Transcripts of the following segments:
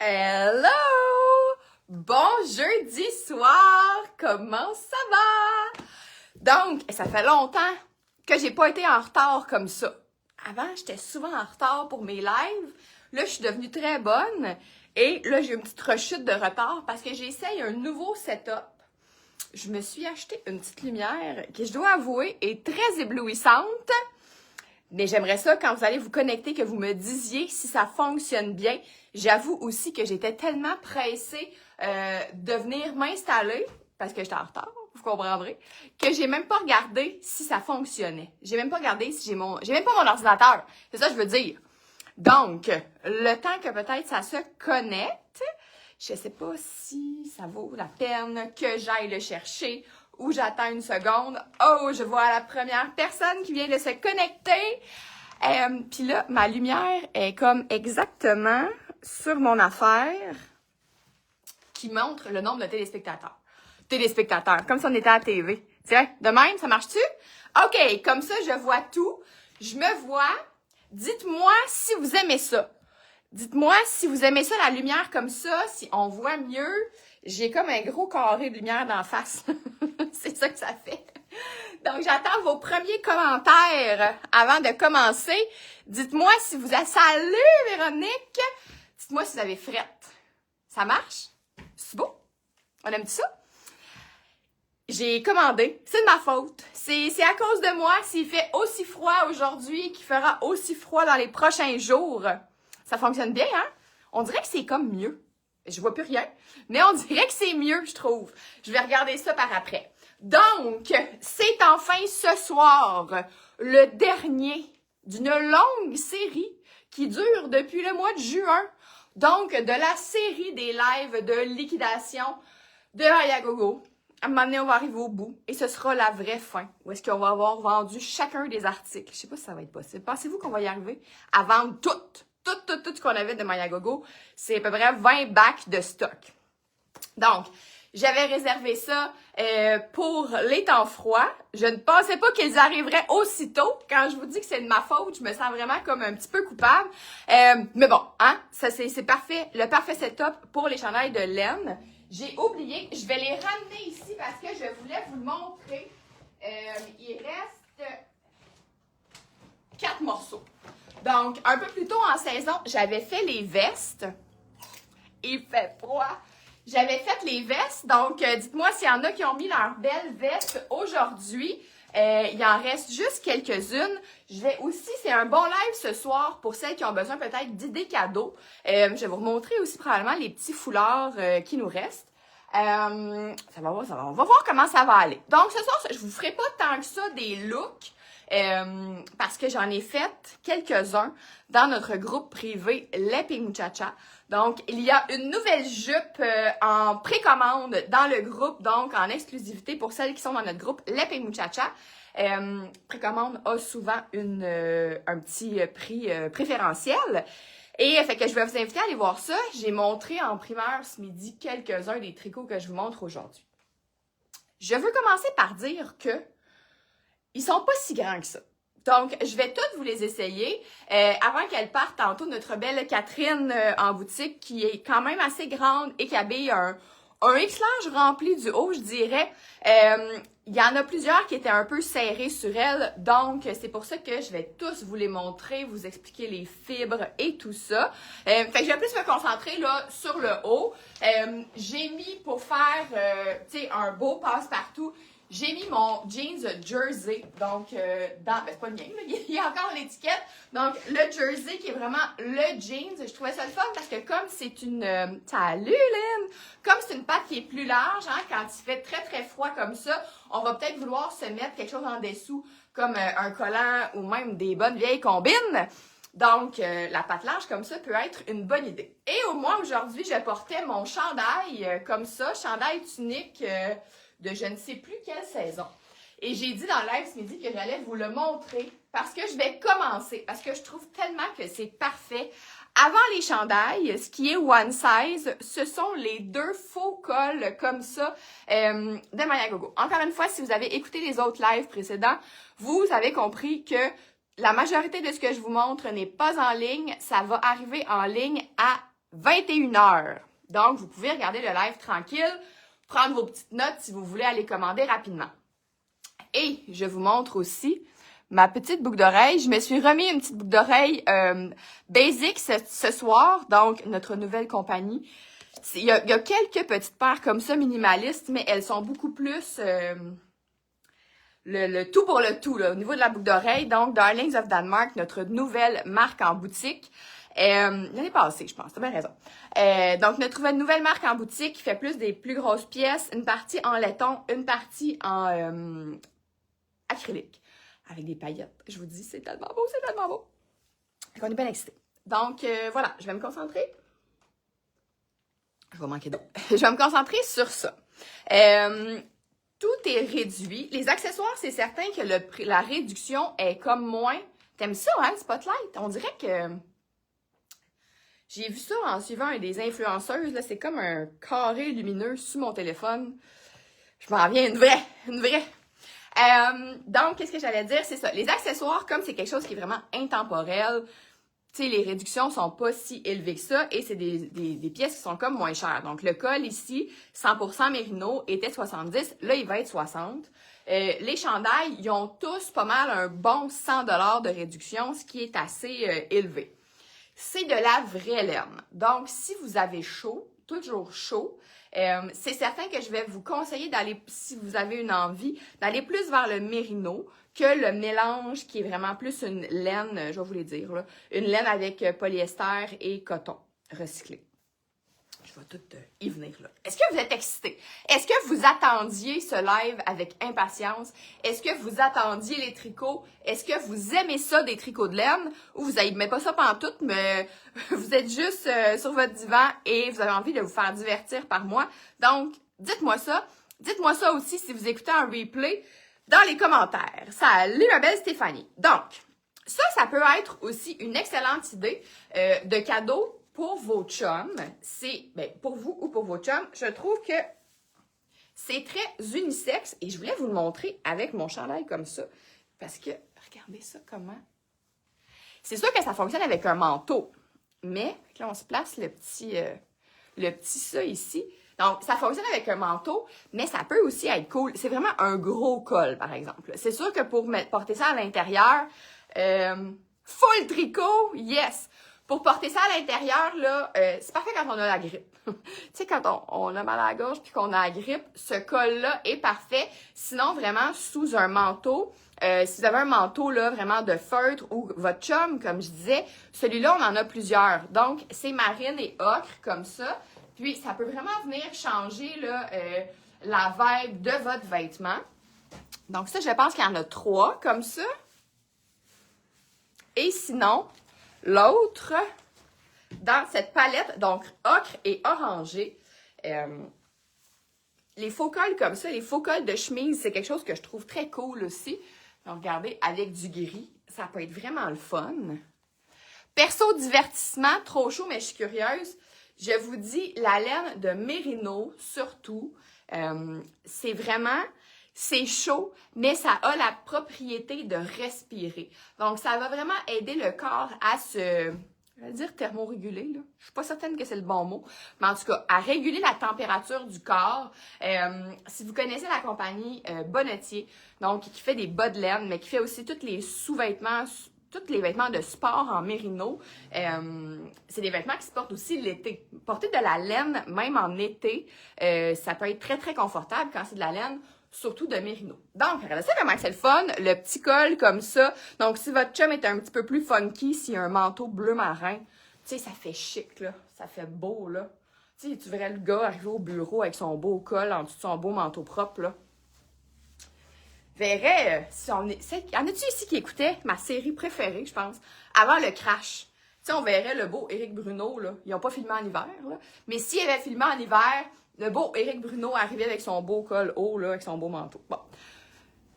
Hello! Bon jeudi soir! Comment ça va? Donc, ça fait longtemps que j'ai pas été en retard comme ça. Avant, j'étais souvent en retard pour mes lives. Là, je suis devenue très bonne. Et là, j'ai une petite rechute de retard parce que j'essaye un nouveau setup. Je me suis acheté une petite lumière qui, je dois avouer, est très éblouissante. Mais j'aimerais ça, quand vous allez vous connecter, que vous me disiez si ça fonctionne bien. J'avoue aussi que j'étais tellement pressée de venir m'installer, parce que j'étais en retard, vous comprendrez, que j'ai même pas regardé si ça fonctionnait. J'ai même pas regardé si j'ai même pas mon ordinateur. C'est ça que je veux dire. Donc, le temps que peut-être ça se connecte, je sais pas si ça vaut la peine que j'aille le chercher ou j'attends une seconde. Oh, je vois la première personne qui vient de se connecter. Puis là, ma lumière est comme exactement sur mon affaire qui montre le nombre de téléspectateurs. Téléspectateurs, comme si on était à la TV. Tiens, de même, ça marche-tu? OK, comme ça, je vois tout. Je me vois. Dites-moi si vous aimez ça. Dites-moi si vous aimez ça, la lumière comme ça, si on voit mieux. J'ai comme un gros carré de lumière d'en face. C'est ça que ça fait. Donc, j'attends vos premiers commentaires avant de commencer. Dites-moi si vous avez... Salut, Véronique! Dites-moi si vous avez frette. Ça marche? C'est beau? On aime ça? J'ai commandé. C'est de ma faute. C'est à cause de moi s'il fait aussi froid aujourd'hui qu'il fera aussi froid dans les prochains jours. Ça fonctionne bien, hein? On dirait que c'est comme mieux. Je vois plus rien, mais on dirait que c'est mieux, je trouve. Je vais regarder ça par après. Donc, c'est enfin ce soir le dernier d'une longue série qui dure depuis le mois de juin. Donc, de la série des lives de liquidation de Ayagogo. À un moment donné, on va arriver au bout et ce sera la vraie fin. Où est-ce qu'on va avoir vendu chacun des articles. Je sais pas si ça va être possible. Pensez-vous qu'on va y arriver à vendre tout ce qu'on avait de Mayagogo? C'est à peu près 20 bacs de stock. Donc, j'avais réservé ça pour les temps froids. Je ne pensais pas qu'ils arriveraient aussitôt. Quand je vous dis que c'est de ma faute, je me sens vraiment comme un petit peu coupable. Mais bon, hein, ça c'est parfait, le parfait setup pour les chandails de laine. J'ai oublié, je vais les ramener ici parce que je voulais vous le montrer. Il reste 4 morceaux. Donc, un peu plus tôt en saison, j'avais fait les vestes. Il fait froid. J'avais fait les vestes, donc dites-moi s'il y en a qui ont mis leurs belles vestes aujourd'hui. Il en reste juste quelques-unes. Je vais aussi, c'est un bon live ce soir pour celles qui ont besoin peut-être d'idées cadeaux. Je vais vous remontrer aussi probablement les petits foulards qui nous restent. On va voir comment ça va aller. Donc ce soir, je vous ferai pas tant que ça des looks. Parce que j'en ai fait quelques-uns dans notre groupe privé Les Muchacha. Donc, il y a une nouvelle jupe en précommande dans le groupe, donc en exclusivité pour celles qui sont dans notre groupe Les Muchacha. Précommande a souvent un petit prix préférentiel. Et fait que je vais vous inviter à aller voir ça. J'ai montré en primeur ce midi quelques-uns des tricots que je vous montre aujourd'hui. Je veux commencer par dire que ils sont pas si grands que ça. Donc, je vais toutes vous les essayer. Avant qu'elle parte tantôt, notre belle Catherine en boutique, qui est quand même assez grande et qui habille un X large rempli du haut, je dirais. Il y en a plusieurs qui étaient un peu serrés sur elle. Donc, c'est pour ça que je vais tous vous les montrer, vous expliquer les fibres et tout ça. Fait que je vais plus me concentrer là sur le haut. J'ai mis pour faire, tu sais, un beau passe-partout. J'ai mis mon jeans jersey, donc ben c'est pas le mien, là, il y a encore l'étiquette. Donc le jersey qui est vraiment le jeans, je trouvais ça le fun parce que comme c'est une... salut Lynn! Comme c'est une patte qui est plus large, hein, quand il fait très très froid comme ça, on va peut-être vouloir se mettre quelque chose en dessous, comme un collant ou même des bonnes vieilles combines. Donc, la patte large comme ça peut être une bonne idée. Et au moins aujourd'hui, je portais mon chandail comme ça, chandail tunique... de je ne sais plus quelle saison. Et j'ai dit dans le live ce midi que j'allais vous le montrer parce que je vais commencer, parce que je trouve tellement que c'est parfait. Avant les chandails, ce qui est one size, ce sont les deux faux cols comme ça de Mayagogo. Encore une fois, si vous avez écouté les autres lives précédents, vous avez compris que la majorité de ce que je vous montre n'est pas en ligne. Ça va arriver en ligne à 21h. Donc, vous pouvez regarder le live tranquille, prendre vos petites notes si vous voulez aller commander rapidement. Et je vous montre aussi ma petite boucle d'oreille. Je me suis remis une petite boucle d'oreille basic ce soir, donc notre nouvelle compagnie. Il y a quelques petites paires comme ça, minimalistes, mais elles sont beaucoup plus le tout pour le tout, là, au niveau de la boucle d'oreille. Donc, Darlings of Denmark, notre nouvelle marque en boutique. L'année passée, je pense, t'as bien raison. Donc, notre nouvelle marque en boutique qui fait plus des plus grosses pièces, une partie en laiton, une partie en acrylique, avec des paillettes. Je vous dis, c'est tellement beau, c'est tellement beau. On est bien excités. Donc, voilà, je vais me concentrer. Je vais manquer d'eau. Je vais me concentrer sur ça. Tout est réduit. Les accessoires, c'est certain que la réduction est comme moins. T'aimes ça, hein, le Spotlight? On dirait que... J'ai vu ça en suivant des influenceuses, là, c'est comme un carré lumineux sur mon téléphone. Je m'en viens une vraie, une vraie. Donc, qu'est-ce que j'allais dire? C'est ça. Les accessoires, comme c'est quelque chose qui est vraiment intemporel, tu sais, les réductions sont pas si élevées que ça et c'est des pièces qui sont comme moins chères. Donc, le col ici, 100% Mérino, était 70. Là, il va être 60. Les chandails, ils ont tous pas mal un bon 100$ de réduction, ce qui est assez élevé. C'est de la vraie laine. Donc, si vous avez chaud, toujours chaud, c'est certain que je vais vous conseiller d'aller, si vous avez une envie, d'aller plus vers le mérino que le mélange qui est vraiment plus une laine, je vais vous les dire, là, une laine avec polyester et coton recyclé. Je vais tout y venir là. Est-ce que vous êtes excités? Est-ce que vous attendiez ce live avec impatience? Est-ce que vous attendiez les tricots? Est-ce que vous aimez ça, des tricots de laine? Ou vous n'aimez pas ça pantoute, mais vous êtes juste sur votre divan et vous avez envie de vous faire divertir par moi? Donc, dites-moi ça. Dites-moi ça aussi si vous écoutez un replay dans les commentaires. Salut ma belle Stéphanie. Donc, ça peut être aussi une excellente idée de cadeau pour vos chums. C'est, pour vous ou pour vos chums, je trouve que c'est très unisexe et je voulais vous le montrer avec mon chandail comme ça. Parce que, regardez ça comment. C'est sûr que ça fonctionne avec un manteau. Mais, là, on se place le petit ça ici. Donc, ça fonctionne avec un manteau, mais ça peut aussi être cool. C'est vraiment un gros col, par exemple. C'est sûr que pour porter ça à l'intérieur, full tricot, yes! Pour porter ça à l'intérieur, là, c'est parfait quand on a la grippe. Tu sais, quand on a mal à la gorge puis qu'on a la grippe, ce col-là est parfait. Sinon, vraiment, sous un manteau, si vous avez un manteau, là, vraiment de feutre ou votre chum, comme je disais, celui-là, on en a plusieurs. Donc, c'est marine et ocre, comme ça. Puis, ça peut vraiment venir changer, là, la vibe de votre vêtement. Donc, ça, je pense qu'il y en a 3, comme ça. Et sinon... L'autre, dans cette palette, donc ocre et orangé, les faux cols comme ça, les faux cols de chemise, c'est quelque chose que je trouve très cool aussi. Donc, regardez, avec du gris, ça peut être vraiment le fun. Perso divertissement, trop chaud, mais je suis curieuse. Je vous dis, la laine de Mérino, surtout, c'est vraiment... C'est chaud, mais ça a la propriété de respirer. Donc, ça va vraiment aider le corps à je vais dire thermoréguler, là. Je suis pas certaine que c'est le bon mot. Mais en tout cas, à réguler la température du corps. Si vous connaissez la compagnie Bonnetier, donc qui fait des bas de laine, mais qui fait aussi tous les sous-vêtements, tous les vêtements de sport en mérino, c'est des vêtements qui se portent aussi l'été. Porter de la laine, même en été, ça peut être très, très confortable quand c'est de la laine. Surtout de mérino. Donc, regardez ça comment c'est le fun, le petit col comme ça. Donc, si votre chum est un petit peu plus funky, s'il y a un manteau bleu marin, tu sais, ça fait chic, là. Ça fait beau, là. Tu sais, tu verrais le gars arriver au bureau avec son beau col en dessous de son beau manteau propre, là. Verrais, si on est... Y en a-tu ici qui écoutaient ma série préférée, je pense, avant le crash? Tu sais, on verrait le beau Éric Bruno, là. Ils n'ont pas filmé en hiver, là. Mais s'il avait filmé en hiver... Le beau Éric Bruno arrivait avec son beau col haut, là, avec son beau manteau. Bon.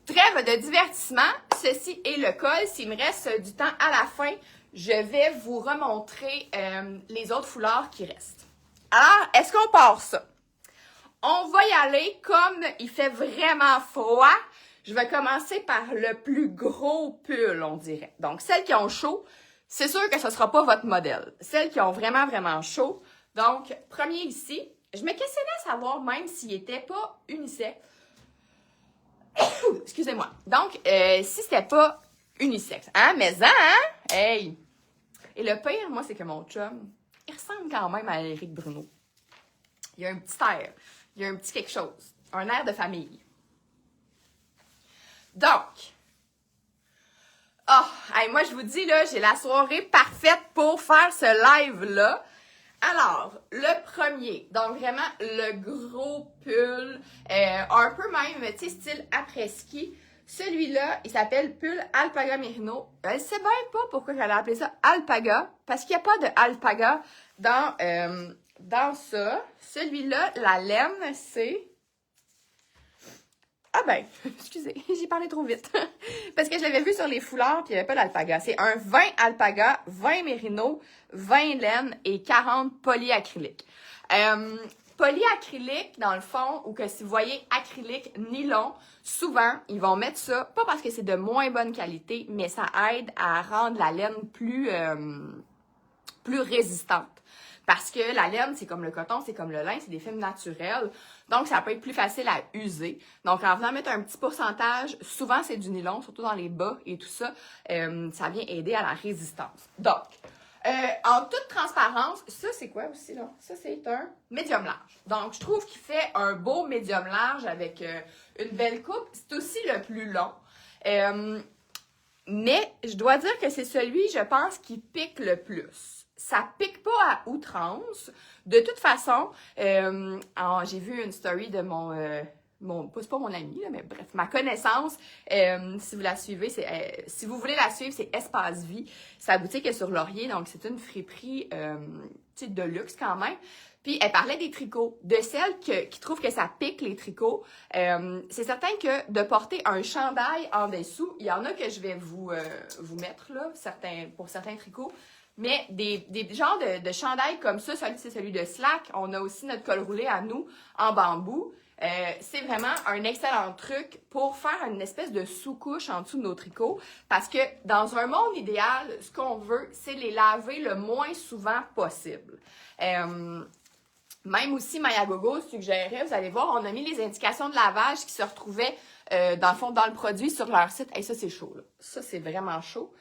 Trêve de divertissement. Ceci est le col. S'il me reste du temps à la fin, je vais vous remontrer les autres foulards qui restent. Alors, est-ce qu'on part ça? On va y aller comme il fait vraiment froid. Je vais commencer par le plus gros pull, on dirait. Donc, celles qui ont chaud, c'est sûr que ce ne sera pas votre modèle. Celles qui ont vraiment, vraiment chaud, Donc, premier ici, je me questionnais à savoir même s'il était pas unisexe. Excusez-moi. Donc, si c'était pas unisexe. Hein, mais hein? Hey! Et le pire, moi, c'est que mon chum, il ressemble quand même à Éric Bruno. Il y a un petit air. Il y a un petit quelque chose. Un air de famille. Donc, hey, moi, je vous dis, là, j'ai la soirée parfaite pour faire ce live-là. Alors, le premier, donc vraiment le gros pull, un peu même, tu sais, style après-ski. Celui-là, il s'appelle pull Alpaga Merino. Je sais bien pas pourquoi j'allais appeler ça Alpaga, parce qu'il n'y a pas de Alpaga dans ça. Celui-là, la laine, c'est... Ah ben, excusez, j'ai parlé trop vite. Parce que je l'avais vu sur les foulards, puis il n'y avait pas d'alpaga. C'est un 20 alpaga, 20 mérino, 20 laine et 40 polyacrylique. Polyacrylique, dans le fond, ou que si vous voyez acrylique, nylon, souvent, ils vont mettre ça, pas parce que c'est de moins bonne qualité, mais ça aide à rendre la laine plus résistante. Parce que la laine, c'est comme le coton, c'est comme le lin, c'est des fibres naturelles. Donc, ça peut être plus facile à user. Donc, en venant mettre un petit pourcentage, souvent c'est du nylon, surtout dans les bas et tout ça, ça vient aider à la résistance. Donc, en toute transparence, ça c'est quoi aussi là? Ça c'est un médium large. Donc, je trouve qu'il fait un beau médium large avec une belle coupe. C'est aussi le plus long. Mais je dois dire que c'est celui, je pense, qui pique le plus. Ça pique pas à outrance. De toute façon, j'ai vu une story de c'est pas mon ami, là, mais bref, ma connaissance, si vous la suivez, si vous voulez la suivre, c'est Espace Vie. Sa boutique est sur Laurier, donc c'est une friperie, tu sais, de luxe quand même. Puis elle parlait des tricots, de celles qui trouvent que ça pique les tricots. C'est certain que de porter un chandail en dessous, il y en a que je vais vous mettre là, pour certains tricots. Mais des genres de chandails comme ça, c'est celui de Slack. On a aussi notre col roulé à nous en bambou. C'est vraiment un excellent truc pour faire une espèce de sous-couche en dessous de nos tricots. Parce que dans un monde idéal, ce qu'on veut, c'est les laver le moins souvent possible. Même aussi, Mayagogo suggérait, vous allez voir, on a mis les indications de lavage qui se retrouvaient dans le fond, dans le produit sur leur site. Et ça, c'est chaud, là. Ça, c'est vraiment chaud.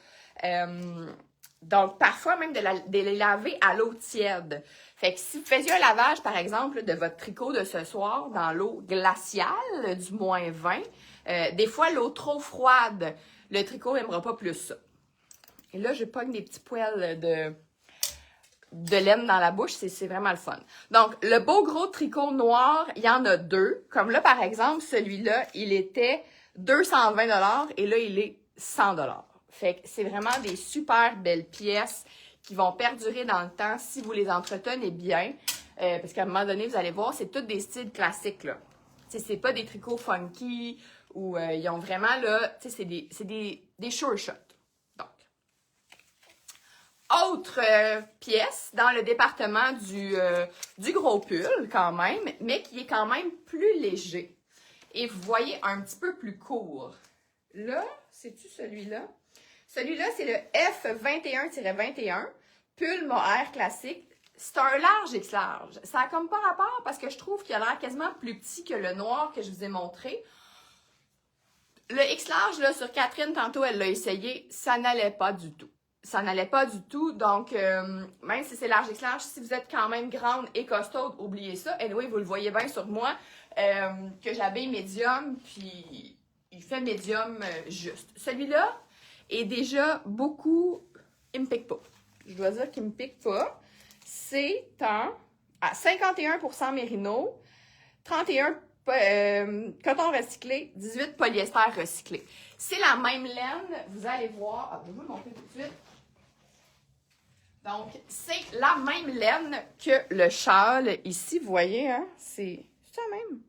Donc, parfois même de les laver à l'eau tiède. Fait que si vous faisiez un lavage, par exemple, de votre tricot de ce soir dans l'eau glaciale, du -20, des fois, l'eau trop froide, le tricot n'aimera pas plus ça. Et là, je pogne des petits poils de laine dans la bouche, c'est vraiment le fun. Donc, le beau gros tricot noir, il y en a deux. Comme là, par exemple, celui-là, il était 220 $ et là, il est 100 $. Fait que c'est vraiment des super belles pièces qui vont perdurer dans le temps si vous les entretenez bien. Parce qu'à un moment donné, vous allez voir, c'est tous des styles classiques, là. Tu sais, c'est pas des tricots funky ou ils ont vraiment, là, tu sais, c'est des sure shots. Donc, autre pièce dans le département du gros pull, quand même, mais qui est quand même plus léger. Et vous voyez, un petit peu plus court. Là, c'est-tu celui-là? Celui-là, c'est le F21-21, pull mohair classique. C'est un large X large. Ça a comme pas rapport parce que je trouve qu'il a l'air quasiment plus petit que le noir que je vous ai montré. Le X large, là, sur Catherine, tantôt, elle l'a essayé, ça n'allait pas du tout. Ça n'allait pas du tout, donc même si c'est large X large, si vous êtes quand même grande et costaude, oubliez ça. Anyway, vous le voyez bien sur moi, que j'habille médium, puis il fait médium juste. Celui-là est déjà beaucoup... Il me pique pas. Je dois dire qu'il me pique pas. C'est à 51% mérino, 31 coton recyclé, 18 polyester recyclé. C'est la même laine, vous allez voir. Ah, je vais vous le montrer tout de suite. Donc, c'est la même laine que le châle ici, vous voyez, hein? C'est la même.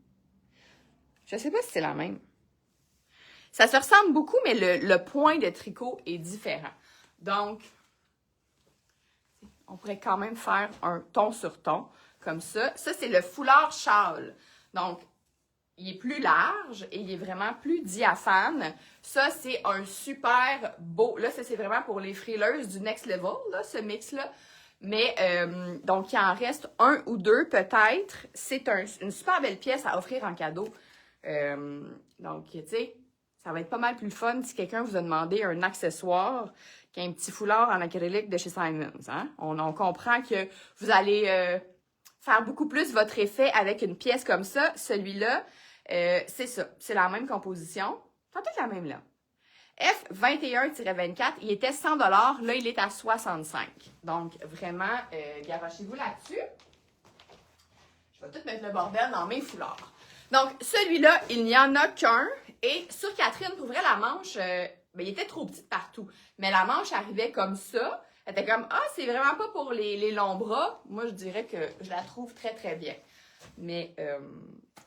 Je sais pas si c'est la même. Ça se ressemble beaucoup, mais le point de tricot est différent. Donc, on pourrait quand même faire un ton sur ton, comme ça. Ça, c'est le foulard châle. Donc, il est plus large et il est vraiment plus diaphane. Ça, c'est un super beau... Là, ça, c'est vraiment pour les frileuses du next level, là, ce mix-là. Mais, donc, il en reste un ou deux peut-être. C'est une super belle pièce à offrir en cadeau. Donc, tu sais, ça va être pas mal plus fun si quelqu'un vous a demandé un accessoire qu'un petit foulard en acrylique de chez Simons. Hein? On comprend que vous allez faire beaucoup plus votre effet avec une pièce comme ça. Celui-là, c'est ça. C'est la même composition. C'est peut-être la même là. F21-24, il était 100 $. Là, il est à 65. Donc, vraiment, garochez-vous là-dessus. Je vais tout mettre le bordel dans mes foulards. Donc, celui-là, il n'y en a qu'un. Et sur Catherine, pour vrai, la manche, il était trop petite partout. Mais la manche arrivait comme ça. Elle était comme, ah, c'est vraiment pas pour les longs bras. Moi, je dirais que je la trouve très, très bien. Mais,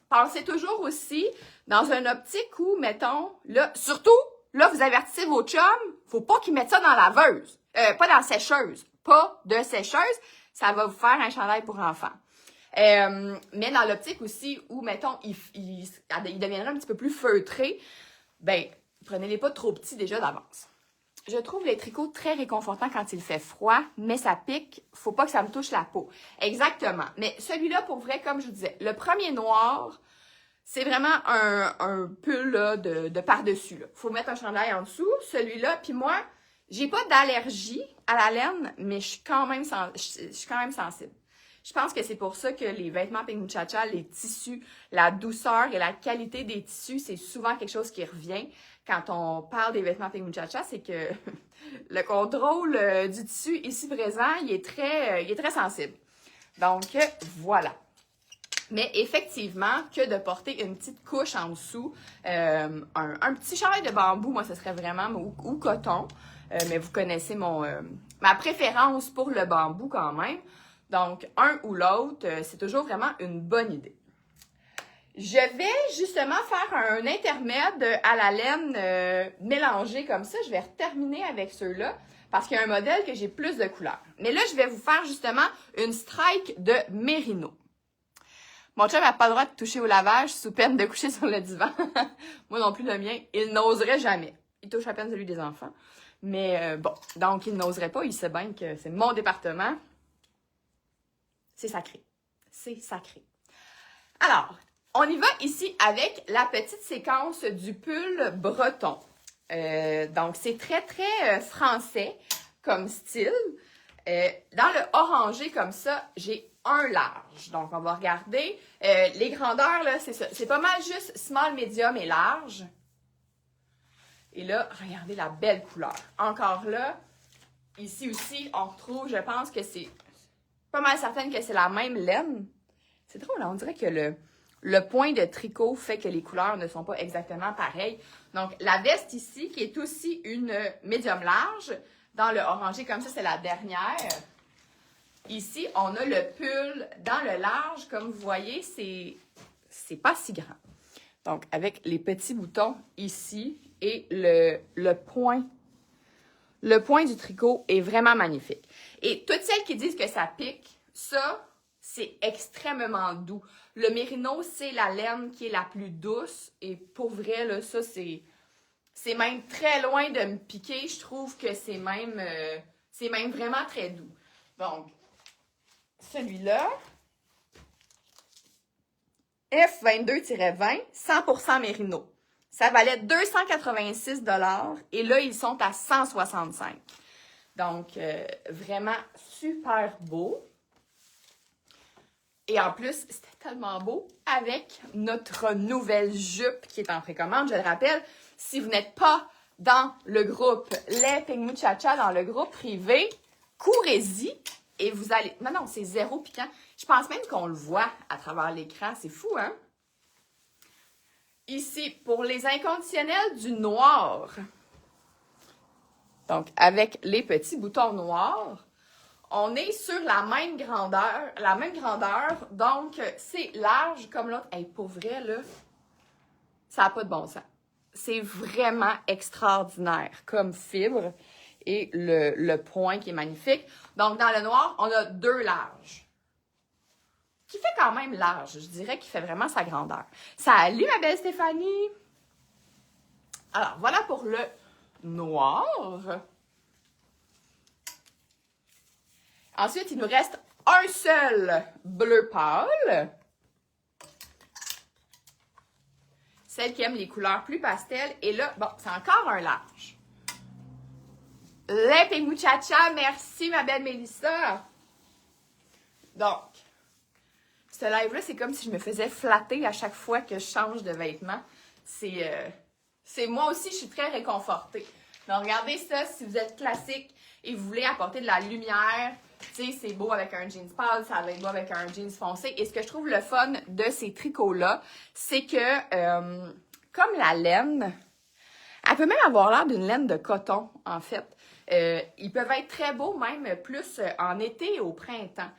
pensez toujours aussi dans une optique où, mettons, là, surtout, là, vous avertissez vos chums, faut pas qu'ils mettent ça dans la laveuse. Pas dans la sécheuse. Pas de sécheuse. Ça va vous faire un chandail pour enfants. Mais dans l'optique aussi où, mettons, il deviendrait un petit peu plus feutré, ben, prenez-les pas trop petits déjà d'avance. Je trouve les tricots très réconfortants quand il fait froid, mais ça pique, faut pas que ça me touche la peau. Exactement. Mais celui-là, pour vrai, comme je vous disais, le premier noir, c'est vraiment un pull là, de par-dessus. Là. Faut mettre un chandail en dessous. Celui-là, puis moi, j'ai pas d'allergie à la laine, mais je suis quand même sensible. Je pense que c'est pour ça que les vêtements Pink Muchacha, les tissus, la douceur et la qualité des tissus, c'est souvent quelque chose qui revient quand on parle des vêtements Pink Muchacha, c'est que le contrôle du tissu ici présent, il est très sensible. Donc, voilà. Mais effectivement, que de porter une petite couche en dessous, un petit chandail de bambou, moi, ce serait vraiment, ou coton, mais vous connaissez ma préférence pour le bambou quand même. Donc, un ou l'autre, c'est toujours vraiment une bonne idée. Je vais justement faire un intermède à la laine mélangée comme ça. Je vais terminer avec ceux-là parce qu'il y a un modèle que j'ai plus de couleurs. Mais là, je vais vous faire justement une strike de mérino. Mon chum n'a pas le droit de toucher au lavage sous peine de coucher sur le divan. Moi non plus, le mien, il n'oserait jamais. Il touche à peine celui des enfants. Mais bon, donc il n'oserait pas. Il sait bien que c'est mon département. C'est sacré. C'est sacré. Alors, on y va ici avec la petite séquence du pull breton. Donc, c'est très, très français comme style. Dans le orangé comme ça, j'ai un large. Donc, on va regarder. Les grandeurs, là, c'est ça. C'est pas mal juste small, medium et large. Et là, regardez la belle couleur. Encore là, ici aussi, on retrouve, je pense que c'est pas mal certaine que c'est la même laine. C'est drôle, on dirait que le point de tricot fait que les couleurs ne sont pas exactement pareilles. Donc, la veste ici, qui est aussi une médium large, dans le orangé comme ça, c'est la dernière. Ici, on a le pull dans le large. Comme vous voyez, c'est pas si grand. Donc, avec les petits boutons ici et le point du tricot est vraiment magnifique. Et toutes celles qui disent que ça pique, ça, c'est extrêmement doux. Le mérino, c'est la laine qui est la plus douce. Et pour vrai, là, ça, c'est même très loin de me piquer. Je trouve que c'est même vraiment très doux. Donc, celui-là, F22-20, 100% mérino. Ça valait 286 $ et là, ils sont à 165. Donc, vraiment super beau. Et en plus, c'était tellement beau avec notre nouvelle jupe qui est en précommande. Je le rappelle, si vous n'êtes pas dans le groupe Les Pink Muchacha, dans le groupe privé, courez-y et vous allez... Non, c'est zéro piquant. Je pense même qu'on le voit à travers l'écran. C'est fou, hein? Ici, pour les inconditionnels du noir, donc avec les petits boutons noirs, on est sur la même grandeur, donc c'est large comme l'autre. Hey, pour vrai, là, ça n'a pas de bon sens. C'est vraiment extraordinaire comme fibre et le point qui est magnifique. Donc, dans le noir, on a deux larges. Qui fait quand même large. Je dirais qu'il fait vraiment sa grandeur. Salut, ma belle Stéphanie! Alors, voilà pour le noir. Ensuite, il nous reste un seul bleu pâle. Celle qui aime les couleurs plus pastel. Et là, bon, c'est encore un large. Les Muchacha, merci ma belle Mélissa. Donc, ce live-là, c'est comme si je me faisais flatter à chaque fois que je change de vêtements. C'est moi aussi, je suis très réconfortée. Donc, regardez ça, si vous êtes classique et vous voulez apporter de la lumière, tu sais, c'est beau avec un jeans pâle, ça va être beau avec un jeans foncé. Et ce que je trouve le fun de ces tricots-là, c'est que, comme la laine, elle peut même avoir l'air d'une laine de coton, en fait. Ils peuvent être très beaux, même plus en été et au printemps.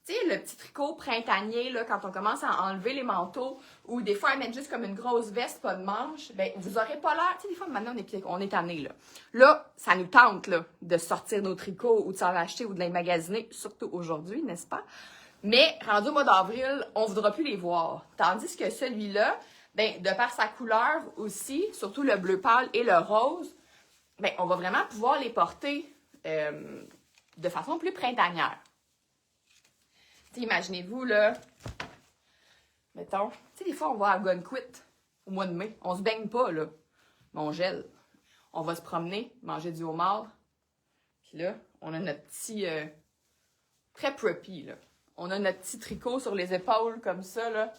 Tu sais, le petit tricot printanier, là, quand on commence à enlever les manteaux, ou des fois à mettre juste comme une grosse veste, pas de manches, ben vous aurez pas l'air. Tu sais, des fois, maintenant, on est tanné, là. Là, ça nous tente, là, de sortir nos tricots ou de s'en acheter ou de les magasiner, surtout aujourd'hui, n'est-ce pas? Mais, rendu au mois d'avril, on voudra plus les voir. Tandis que celui-là, ben, de par sa couleur aussi, surtout le bleu pâle et le rose, ben, on va vraiment pouvoir les porter de façon plus printanière. T'sais, imaginez-vous, là, mettons, tu sais, des fois, on va à Gunquit au mois de mai. On se baigne pas, là, mais on gèle. On va se promener, manger du homard. Puis là, on a notre petit, très preppy, là. On a notre petit tricot sur les épaules, comme ça, là.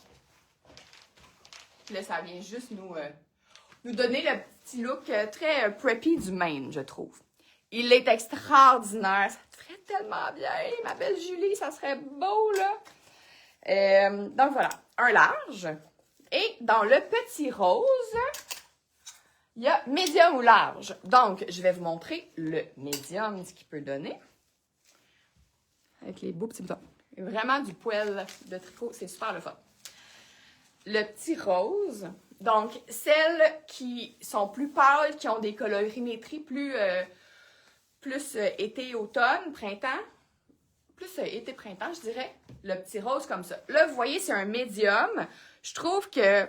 Puis là, ça vient juste nous donner le petit look très preppy du Maine, je trouve. Il est extraordinaire. Ça te ferait tellement bien, ma belle Julie. Ça serait beau, là. Donc, voilà. Un large. Et dans le petit rose, il y a médium ou large. Donc, je vais vous montrer le médium, ce qu'il peut donner. Avec les beaux petits boutons. Vraiment du poil de tricot. C'est super le fun. Le petit rose. Donc, celles qui sont plus pâles, qui ont des colorimétries plus été-automne, printemps. Plus été-printemps, je dirais. Le petit rose comme ça. Là, vous voyez, c'est un médium. Je trouve que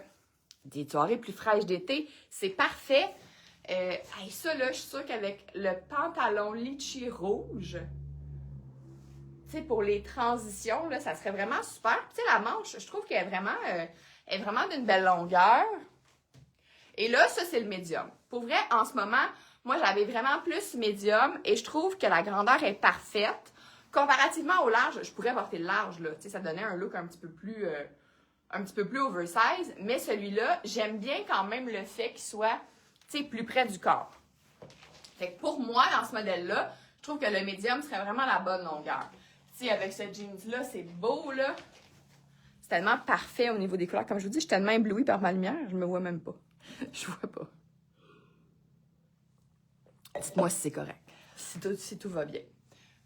des soirées plus fraîches d'été, c'est parfait. Ça, là, je suis sûre qu'avec le pantalon litchi rouge, tu sais, pour les transitions, là, ça serait vraiment super. Tu sais, la manche, je trouve qu'elle est vraiment d'une belle longueur. Et là, ça, c'est le médium. Pour vrai, en ce moment, moi, j'avais vraiment plus médium et je trouve que la grandeur est parfaite. Comparativement au large, je pourrais porter le large, là. Tu sais, ça donnait un look un petit peu plus oversize. Mais celui-là, j'aime bien quand même le fait qu'il soit, tu sais, plus près du corps. Fait que pour moi, dans ce modèle-là, je trouve que le médium serait vraiment la bonne longueur. Tu sais, avec ce jeans-là, c'est beau, là. C'est tellement parfait au niveau des couleurs. Comme je vous dis, je suis tellement éblouie par ma lumière, je me vois même pas. Je vois pas. Dites-moi si c'est correct. Si tout va bien.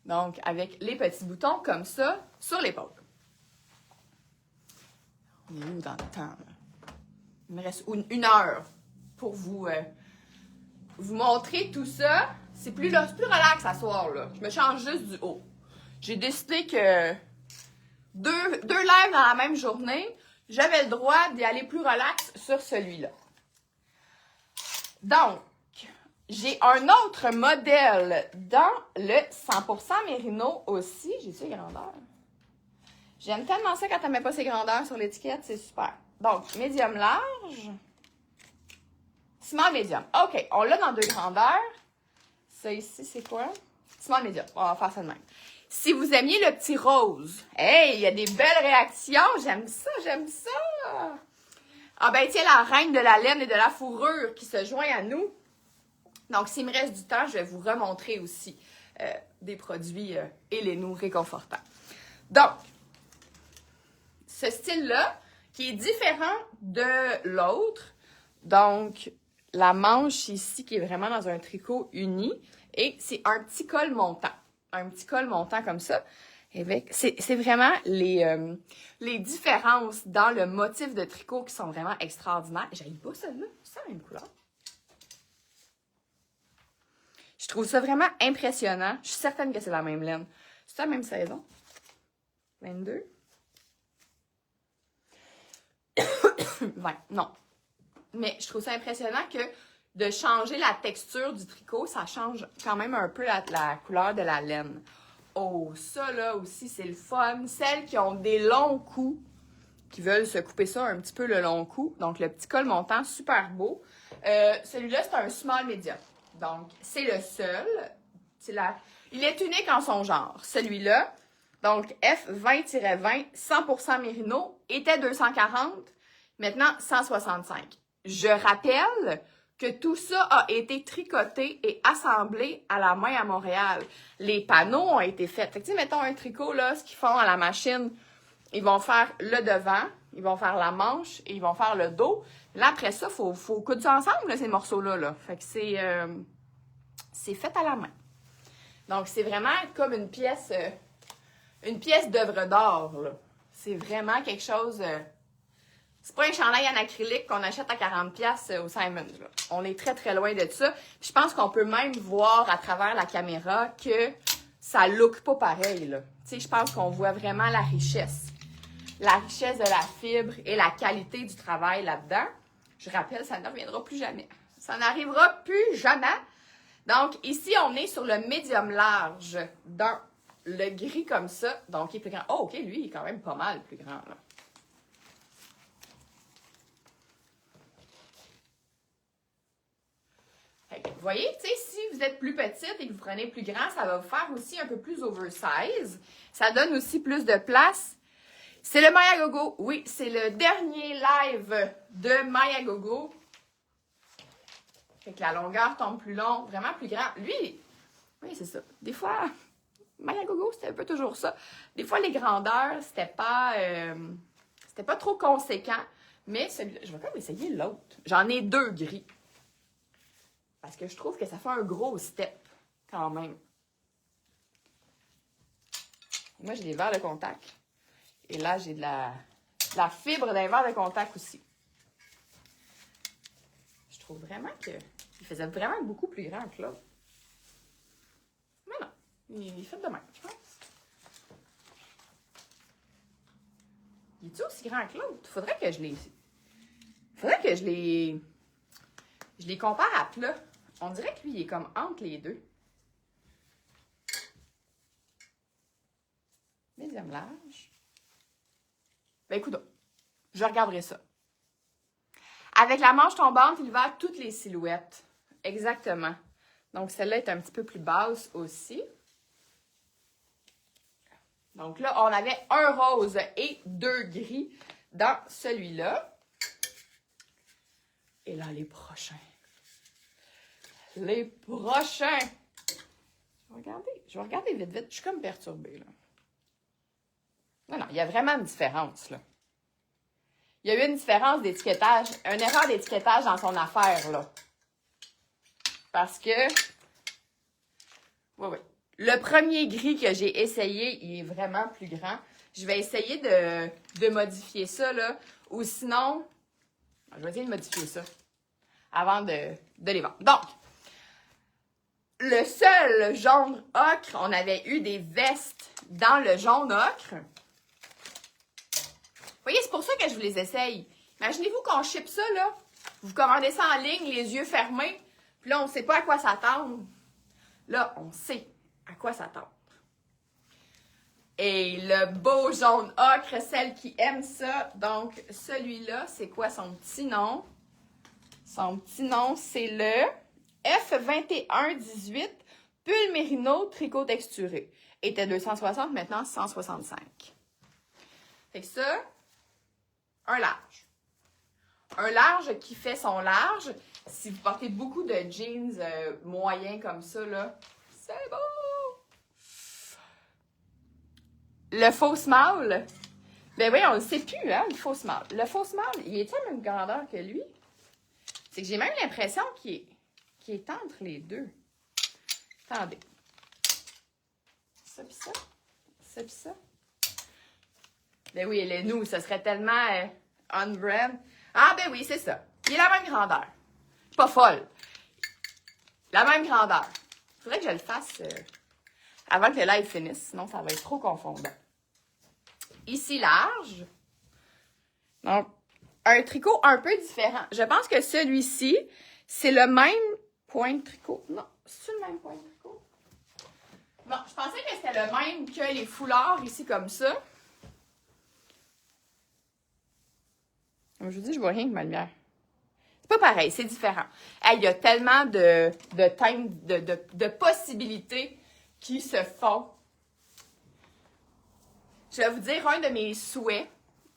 Donc, avec les petits boutons comme ça, sur l'épaule. On est où dans le temps? Là? Il me reste une heure pour vous montrer tout ça. C'est plus relax à soir, là. Je me change juste du haut. J'ai décidé que deux lives dans la même journée, j'avais le droit d'y aller plus relax sur celui-là. Donc, j'ai un autre modèle dans le 100% Mérino aussi. J'ai-tu les grandeurs? J'aime tellement ça quand elle met pas ses grandeurs sur l'étiquette, c'est super. Donc, médium large. Small médium. OK, on l'a dans deux grandeurs. Ça ici, c'est quoi? Small médium. On va faire ça de même. Si vous aimiez le petit rose, hey, il y a des belles réactions. J'aime ça, j'aime ça. Ah ben tiens, la reine de la laine et de la fourrure qui se joint à nous. Donc, s'il me reste du temps, je vais vous remontrer aussi des produits Eleno réconfortants. Donc, ce style-là, qui est différent de l'autre. Donc, la manche ici, qui est vraiment dans un tricot uni. Et c'est un petit col montant. Un petit col montant comme ça. C'est vraiment les différences dans le motif de tricot qui sont vraiment extraordinaires. J'aime pas celle-là. C'est la même couleur. Je trouve ça vraiment impressionnant. Je suis certaine que c'est la même laine. C'est la même saison. 22. 20. Non. Mais je trouve ça impressionnant que de changer la texture du tricot, ça change quand même un peu la couleur de la laine. Oh, ça là aussi, c'est le fun. Celles qui ont des longs coups, qui veulent se couper ça un petit peu le long cou. Donc, le petit col montant, super beau. Celui-là, c'est un small medium. Donc, c'est le seul. Il est unique en son genre. Celui-là, donc F20-20, 100% mérino, était 240, maintenant 165. Je rappelle que tout ça a été tricoté et assemblé à la main à Montréal. Les panneaux ont été faits. Fait que, tu sais, mettons un tricot, là, ce qu'ils font à la machine, ils vont faire le devant, ils vont faire la manche et ils vont faire le dos. Là, après ça, faut coudre ça ensemble, là, ces morceaux-là. Là. Fait que c'est fait à la main. Donc, c'est vraiment comme une pièce d'œuvre d'art. C'est vraiment quelque chose... c'est pas un chandail en acrylique qu'on achète à 40$ au Simons. Là. On est très, très loin de ça. Puis je pense qu'on peut même voir à travers la caméra que ça look pas pareil. Tu sais, je pense qu'on voit vraiment la richesse. La richesse de la fibre et la qualité du travail là-dedans. Je rappelle, ça ne reviendra plus jamais. Ça n'arrivera plus jamais. Donc, ici, on est sur le médium large dans le gris comme ça. Donc, il est plus grand. Oh, OK, lui, il est quand même pas mal plus grand. Là. Vous voyez, tu sais, si vous êtes plus petite et que vous prenez plus grand, ça va vous faire aussi un peu plus oversize. Ça donne aussi plus de place. C'est le Mayagogo. Oui, c'est le dernier live de Mayagogo. Fait que la longueur tombe plus long, vraiment plus grand. Lui, oui, c'est ça. Des fois, Mayagogo, c'était un peu toujours ça. Des fois, les grandeurs, c'était pas trop conséquent. Mais celui-là, je vais quand même essayer l'autre. J'en ai 2 gris. Parce que je trouve que ça fait un gros step, quand même. Et moi, j'ai des verres de contact. Et là, j'ai de la fibre d'un verre de contact aussi. Je trouve vraiment qu'il faisait vraiment beaucoup plus grand que l'autre. Mais non, il est fait de même, je pense. Il est-tu aussi grand que l'autre? Faudrait que je les compare à plat. On dirait que lui, il est comme entre les deux. Médium large. Ben écoute, je regarderai ça. Avec la manche tombante, il va à toutes les silhouettes. Exactement. Donc, celle-là est un petit peu plus basse aussi. Donc là, on avait un rose et 2 gris dans celui-là. Et là, les prochains. Les prochains. Je vais regarder vite, vite. Je suis comme perturbée, là. Non, il y a vraiment une différence, là. Il y a eu une différence d'étiquetage, une erreur d'étiquetage dans son affaire, là. Parce que, oui. Le premier gris que j'ai essayé, il est vraiment plus grand. Je vais essayer de modifier ça, là. Ou sinon, je vais essayer de modifier ça avant de les vendre. Donc, le seul jaune ocre, on avait eu des vestes dans le jaune ocre. Vous voyez, c'est pour ça que je vous les essaye. Imaginez-vous qu'on ship ça, là. Vous commandez ça en ligne, les yeux fermés. Puis là, on ne sait pas à quoi s'attendre. Là, on sait à quoi s'attendre. Et le beau jaune ocre, celle qui aime ça. Donc, celui-là, c'est quoi son petit nom? Son petit nom, c'est le F2118 Pull Mérino Tricot Texturé. Était 260, maintenant 165. Fait que ça, un large. Un large qui fait son large. Si vous portez beaucoup de jeans moyens comme ça, là, c'est beau! Le faux small, ben oui, on ne le sait plus, hein, le faux small. Le faux small, il est-il la même grandeur que lui? C'est que j'ai même l'impression qu'il est entre les deux. Attendez. Ça pis ça. Ça pis ça. Ben oui, nous, ce serait tellement on-brand. Ah ben oui, c'est ça. Il est la même grandeur. Je suis pas folle. La même grandeur. Il faudrait que je le fasse avant que le live finisse, sinon ça va être trop confondant. Ici, large. Donc, un tricot un peu différent. Je pense que celui-ci, c'est le même point de tricot. Non, c'est le même point de tricot. Bon, je pensais que c'était le même que les foulards ici comme ça. Comme je vous dis, je vois rien que ma lumière. C'est pas pareil, c'est différent. Hey, il y a tellement de thèmes, de possibilités qui se font. Je vais vous dire un de mes souhaits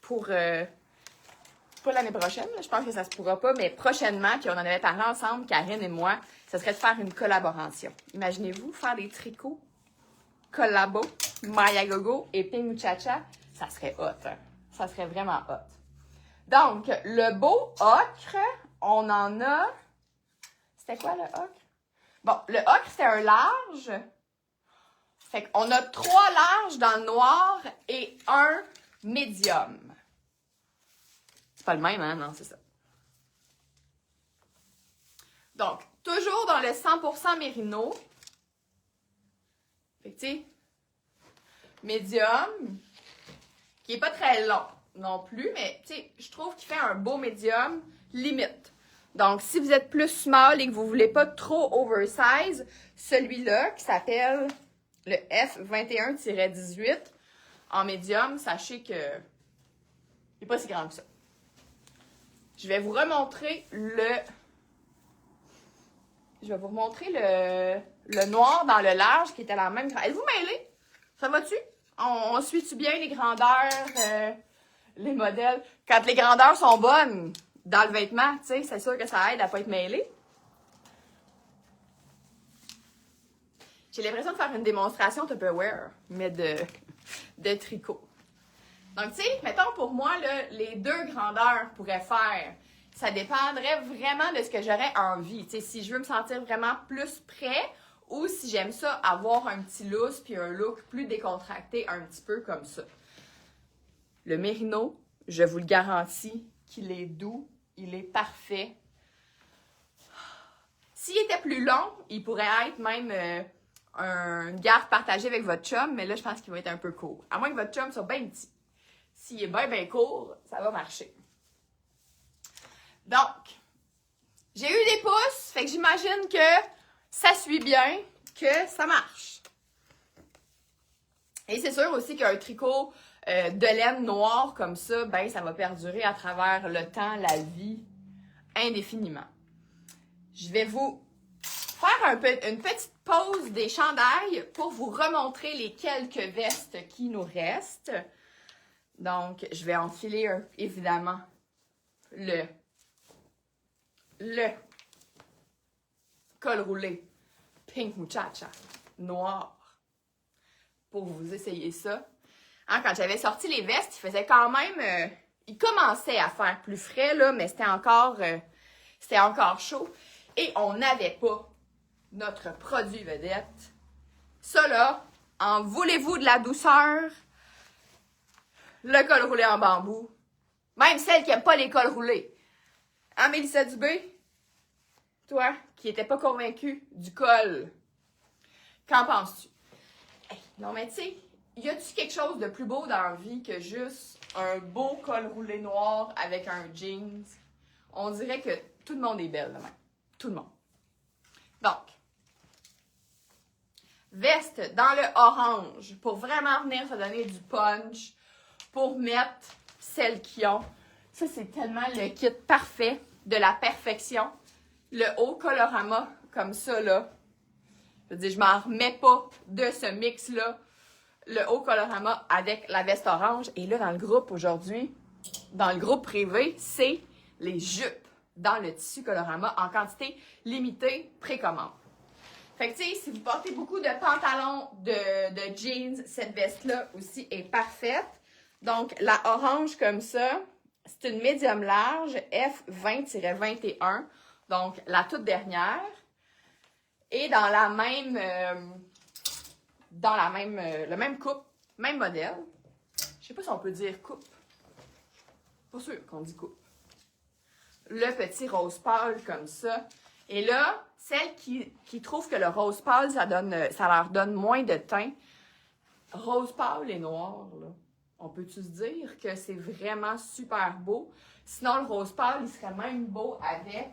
pour pas l'année prochaine, je pense que ça se pourra pas, mais prochainement, puis on en avait parlé ensemble, Karine et moi, ça serait de faire une collaboration. Imaginez-vous faire des tricots, collabo, Maya Gogo et Ping Muchacha, ça serait hot, hein? Ça serait vraiment hot. Donc, le beau ocre, on en a... C'était quoi le ocre? Bon, le ocre, c'était un large. Fait qu'on a 3 larges dans le noir et un médium. C'est pas le même, hein? Non, c'est ça. Donc, toujours dans le 100% mérino. Fait que, tu sais, médium, qui est pas très long non plus, mais, tu sais, je trouve qu'il fait un beau médium limite. Donc, si vous êtes plus small et que vous voulez pas trop oversize, celui-là, qui s'appelle le F21-18, en médium, sachez que il n'est pas si grand que ça. Je vais vous remontrer le noir dans le large qui était la même grandeur. Êtes-vous mêlés? Ça va-tu? On suit-tu bien les grandeurs, les modèles? Quand les grandeurs sont bonnes dans le vêtement, tu sais, c'est sûr que ça aide à ne pas être mêlé. J'ai l'impression de faire une démonstration Tupperware, mais de tricot. Donc, tu sais, mettons pour moi, là, les 2 grandeurs pourraient faire. Ça dépendrait vraiment de ce que j'aurais envie. Tu sais, si je veux me sentir vraiment plus près ou si j'aime ça avoir un petit look puis un look plus décontracté, un petit peu comme ça. Le mérino, je vous le garantis qu'il est doux, il est parfait. S'il était plus long, il pourrait être même une garde partagée avec votre chum, mais là, je pense qu'il va être un peu court. À moins que votre chum soit bien petit. S'il est bien court, ça va marcher. Donc, j'ai eu des pouces, fait que j'imagine que ça suit bien, que ça marche. Et c'est sûr aussi qu'un tricot de laine noire comme ça, ben ça va perdurer à travers le temps, la vie, indéfiniment. Je vais vous faire une petite pause des chandails pour vous remontrer les quelques vestes qui nous restent. Donc, je vais enfiler évidemment le col roulé Pink Muchacha noir pour vous essayer ça. Hein, quand j'avais sorti les vestes, il faisait quand même... il commençait à faire plus frais, là, mais c'était encore chaud. Et on n'avait pas notre produit vedette. Ça, là, en voulez-vous de la douceur? Le col roulé en bambou. Même celle qui n'aime pas les cols roulés. Hein, Mélissa Dubé? Toi, qui n'étais pas convaincue du col. Qu'en penses-tu? Hey, non, mais tu sais, y a-tu quelque chose de plus beau dans la vie que juste un beau col roulé noir avec un jeans? On dirait que tout le monde est belle, là, même. Tout le monde. Donc, veste dans le orange pour vraiment venir se donner du punch, pour mettre celles qui ont. Ça, c'est tellement le kit parfait de la perfection. Le haut colorama, comme ça, là. Je veux dire, je m'en remets pas de ce mix-là. Le haut colorama avec la veste orange. Et là, dans le groupe aujourd'hui, dans le groupe privé, c'est les jupes dans le tissu colorama en quantité limitée, précommande. Fait que, tu sais, si vous portez beaucoup de pantalons, de jeans, cette veste-là aussi est parfaite. Donc, la orange comme ça, c'est une médium large, F20-21. Donc, la toute dernière. Et dans la même, le même coupe, même modèle. Je sais pas si on peut dire coupe. Pas sûr qu'on dit coupe. Le petit rose pâle comme ça. Et là, celles qui trouvent que le rose pâle, ça leur donne moins de teint. Rose pâle et noir, là. On peut-tu se dire que c'est vraiment super beau? Sinon, le rose pâle, il serait même beau avec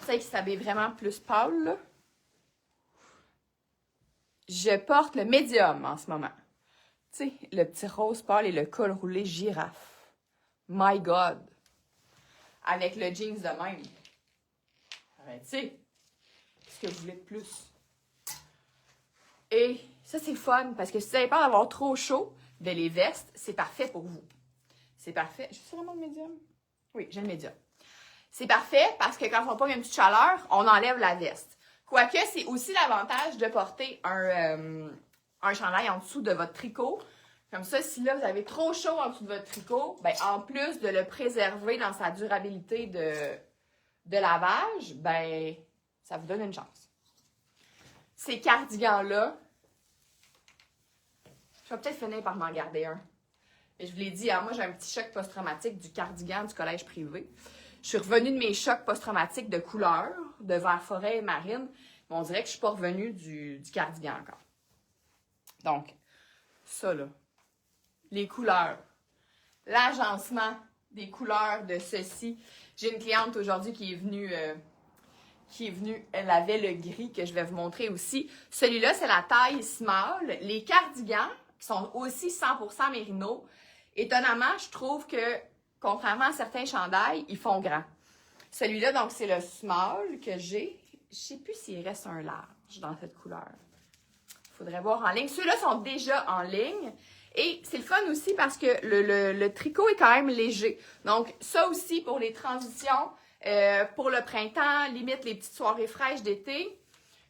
sais, qui s'habille vraiment plus pâle, là. Je porte le médium en ce moment. Tu sais, le petit rose pâle et le col roulé girafe. My God! Avec le jeans de même. Ben, tu sais, qu'est-ce que vous voulez de plus? Et ça, c'est fun, parce que si vous avez peur d'avoir trop chaud, ben les vestes, c'est parfait pour vous. C'est parfait. J'ai vraiment le médium? Oui, j'ai le médium. C'est parfait parce que quand on pogne une petite chaleur, on enlève la veste. Quoique, c'est aussi l'avantage de porter un chandail en dessous de votre tricot. Comme ça, si là, vous avez trop chaud en dessous de votre tricot, ben, en plus de le préserver dans sa durabilité de lavage, ben, ça vous donne une chance. Ces cardigans-là, je vais peut-être finir par m'en garder un. Et je vous l'ai dit, hein, moi, j'ai un petit choc post-traumatique du cardigan du collège privé. Je suis revenue de mes chocs post-traumatiques de couleur, de vert forêt et marine, mais on dirait que je ne suis pas revenue du cardigan encore. Donc, ça là, les couleurs, l'agencement des couleurs de ceci. J'ai une cliente aujourd'hui qui est venue, elle avait le gris que je vais vous montrer aussi. Celui-là, c'est la taille small. Les cardigans, qui sont aussi 100% mérino, étonnamment, je trouve que, contrairement à certains chandails, ils font grand. Celui-là, donc, c'est le small que j'ai. Je sais plus s'il reste un large dans cette couleur. Il faudrait voir en ligne. Ceux-là sont déjà en ligne. Et c'est le fun aussi parce que le tricot est quand même léger. Donc, ça aussi pour les transitions, pour le printemps, limite les petites soirées fraîches d'été.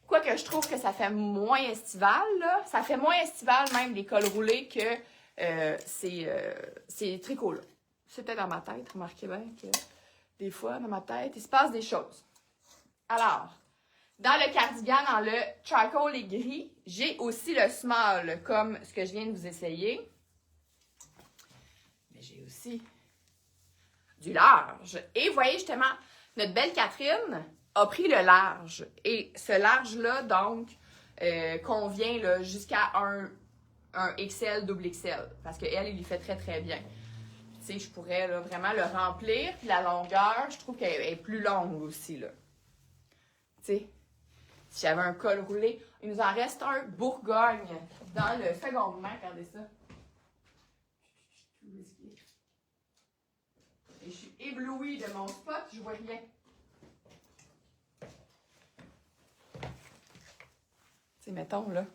Quoique je trouve que ça fait moins estival, là. Ça fait moins estival même les cols roulés que ces tricots-là. C'est peut-être dans ma tête, remarquez bien que des fois, dans ma tête, il se passe des choses. Alors, dans le cardigan, dans le charcoal et gris, j'ai aussi le small, comme ce que je viens de vous essayer. Mais j'ai aussi du large. Et vous voyez justement, notre belle Catherine a pris le large. Et ce large-là, donc, convient jusqu'à un XL, double XL. Parce qu'elle, il lui fait très, très bien. Tu sais, je pourrais là, vraiment le remplir. Puis la longueur, je trouve qu'elle est plus longue aussi, là. Tu sais. Si j'avais un col roulé, il nous en reste un Bourgogne dans le secondement. Regardez ça. Et je suis éblouie de mon spot, je vois rien. Tu sais, mettons là.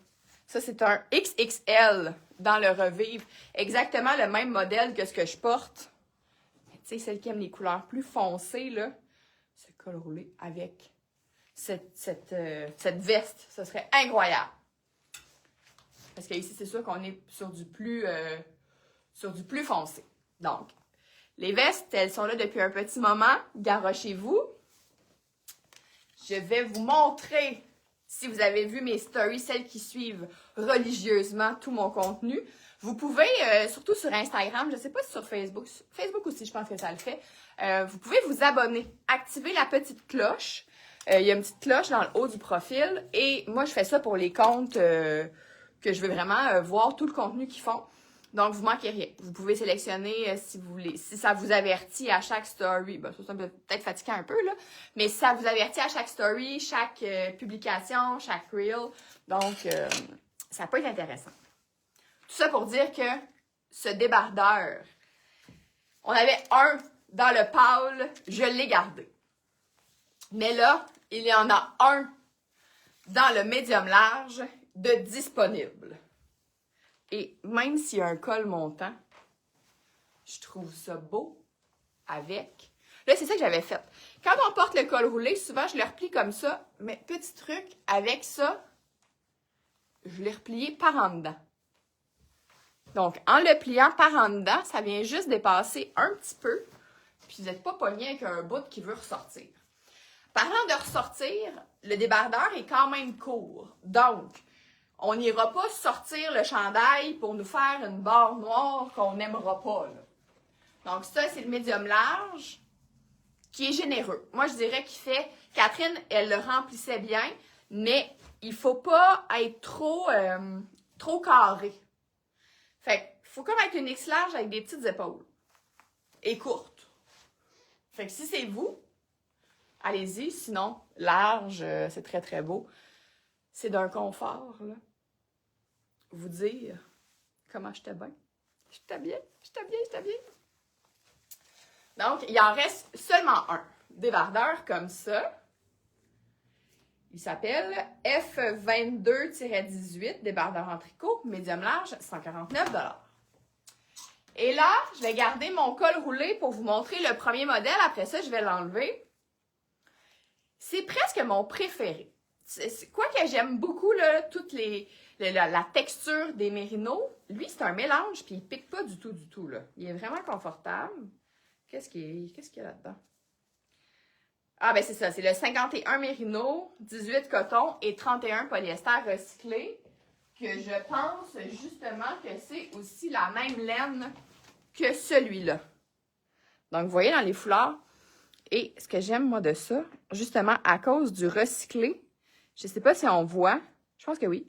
Ça, c'est un XXL dans le Revive. Exactement le même modèle que ce que je porte. Tu sais, celle qui aime les couleurs plus foncées, là. Ce col roulé avec cette veste, ce serait incroyable. Parce que ici, c'est sûr qu'on est sur du plus foncé. Donc, les vestes, elles sont là depuis un petit moment. Garochez-vous. Je vais vous montrer, si vous avez vu mes stories, celles qui suivent religieusement tout mon contenu. Vous pouvez, surtout sur Instagram, je ne sais pas si sur Facebook, Facebook aussi, je pense que ça le fait, vous pouvez vous abonner, activer la petite cloche. Il y a une petite cloche dans le haut du profil et moi, je fais ça pour les comptes que je veux vraiment voir tout le contenu qu'ils font. Donc, vous manquez rien. Vous pouvez sélectionner si vous voulez, si ça vous avertit à chaque story. Ben, ça peut peut-être fatiguant un peu, là. Mais si ça vous avertit à chaque story, chaque publication, chaque reel. Donc, ça peut être intéressant. Tout ça pour dire que ce débardeur, on avait un dans le pâle, je l'ai gardé. Mais là, il y en a un dans le médium large de disponible. Et même s'il y a un col montant, je trouve ça beau avec. Là, c'est ça que j'avais fait. Quand on porte le col roulé, souvent, je le replie comme ça. Mais petit truc, avec ça, je l'ai replié par en dedans. Donc, en le pliant par en dedans, ça vient juste dépasser un petit peu. Puis, vous n'êtes pas pogné avec un bout qui veut ressortir. Parlant de ressortir, le débardeur est quand même court. Donc, on n'ira pas sortir le chandail pour nous faire une barre noire qu'on n'aimera pas, là. Donc, ça, c'est le médium large qui est généreux. Moi, je dirais qu'il fait... Catherine, elle le remplissait bien, mais il ne faut pas être trop carré. Fait qu'il faut comme être une X large avec des petites épaules. Et courte. Fait que si c'est vous, allez-y. Sinon, large, c'est très, très beau. C'est d'un confort, là. Vous dire comment j'étais bien. J'étais bien. Donc, il en reste seulement un débardeur comme ça. Il s'appelle F22-18, débardeur en tricot, médium large, 149 $. Et là, je vais garder mon col roulé pour vous montrer le premier modèle. Après ça, je vais l'enlever. C'est presque mon préféré. C'est quoi que j'aime beaucoup, là, la texture des mérinos. Lui, c'est un mélange, puis il pique pas du tout, là. Il est vraiment confortable. Qu'est-ce qu'il y a là-dedans? Ah, ben c'est ça, c'est le 51 mérino, 18 coton et 31 polyester recyclé, que je pense justement que c'est aussi la même laine que celui-là. Donc, vous voyez dans les foulards, et ce que j'aime, moi, de ça, justement, à cause du recyclé, je sais pas si on voit, je pense que oui,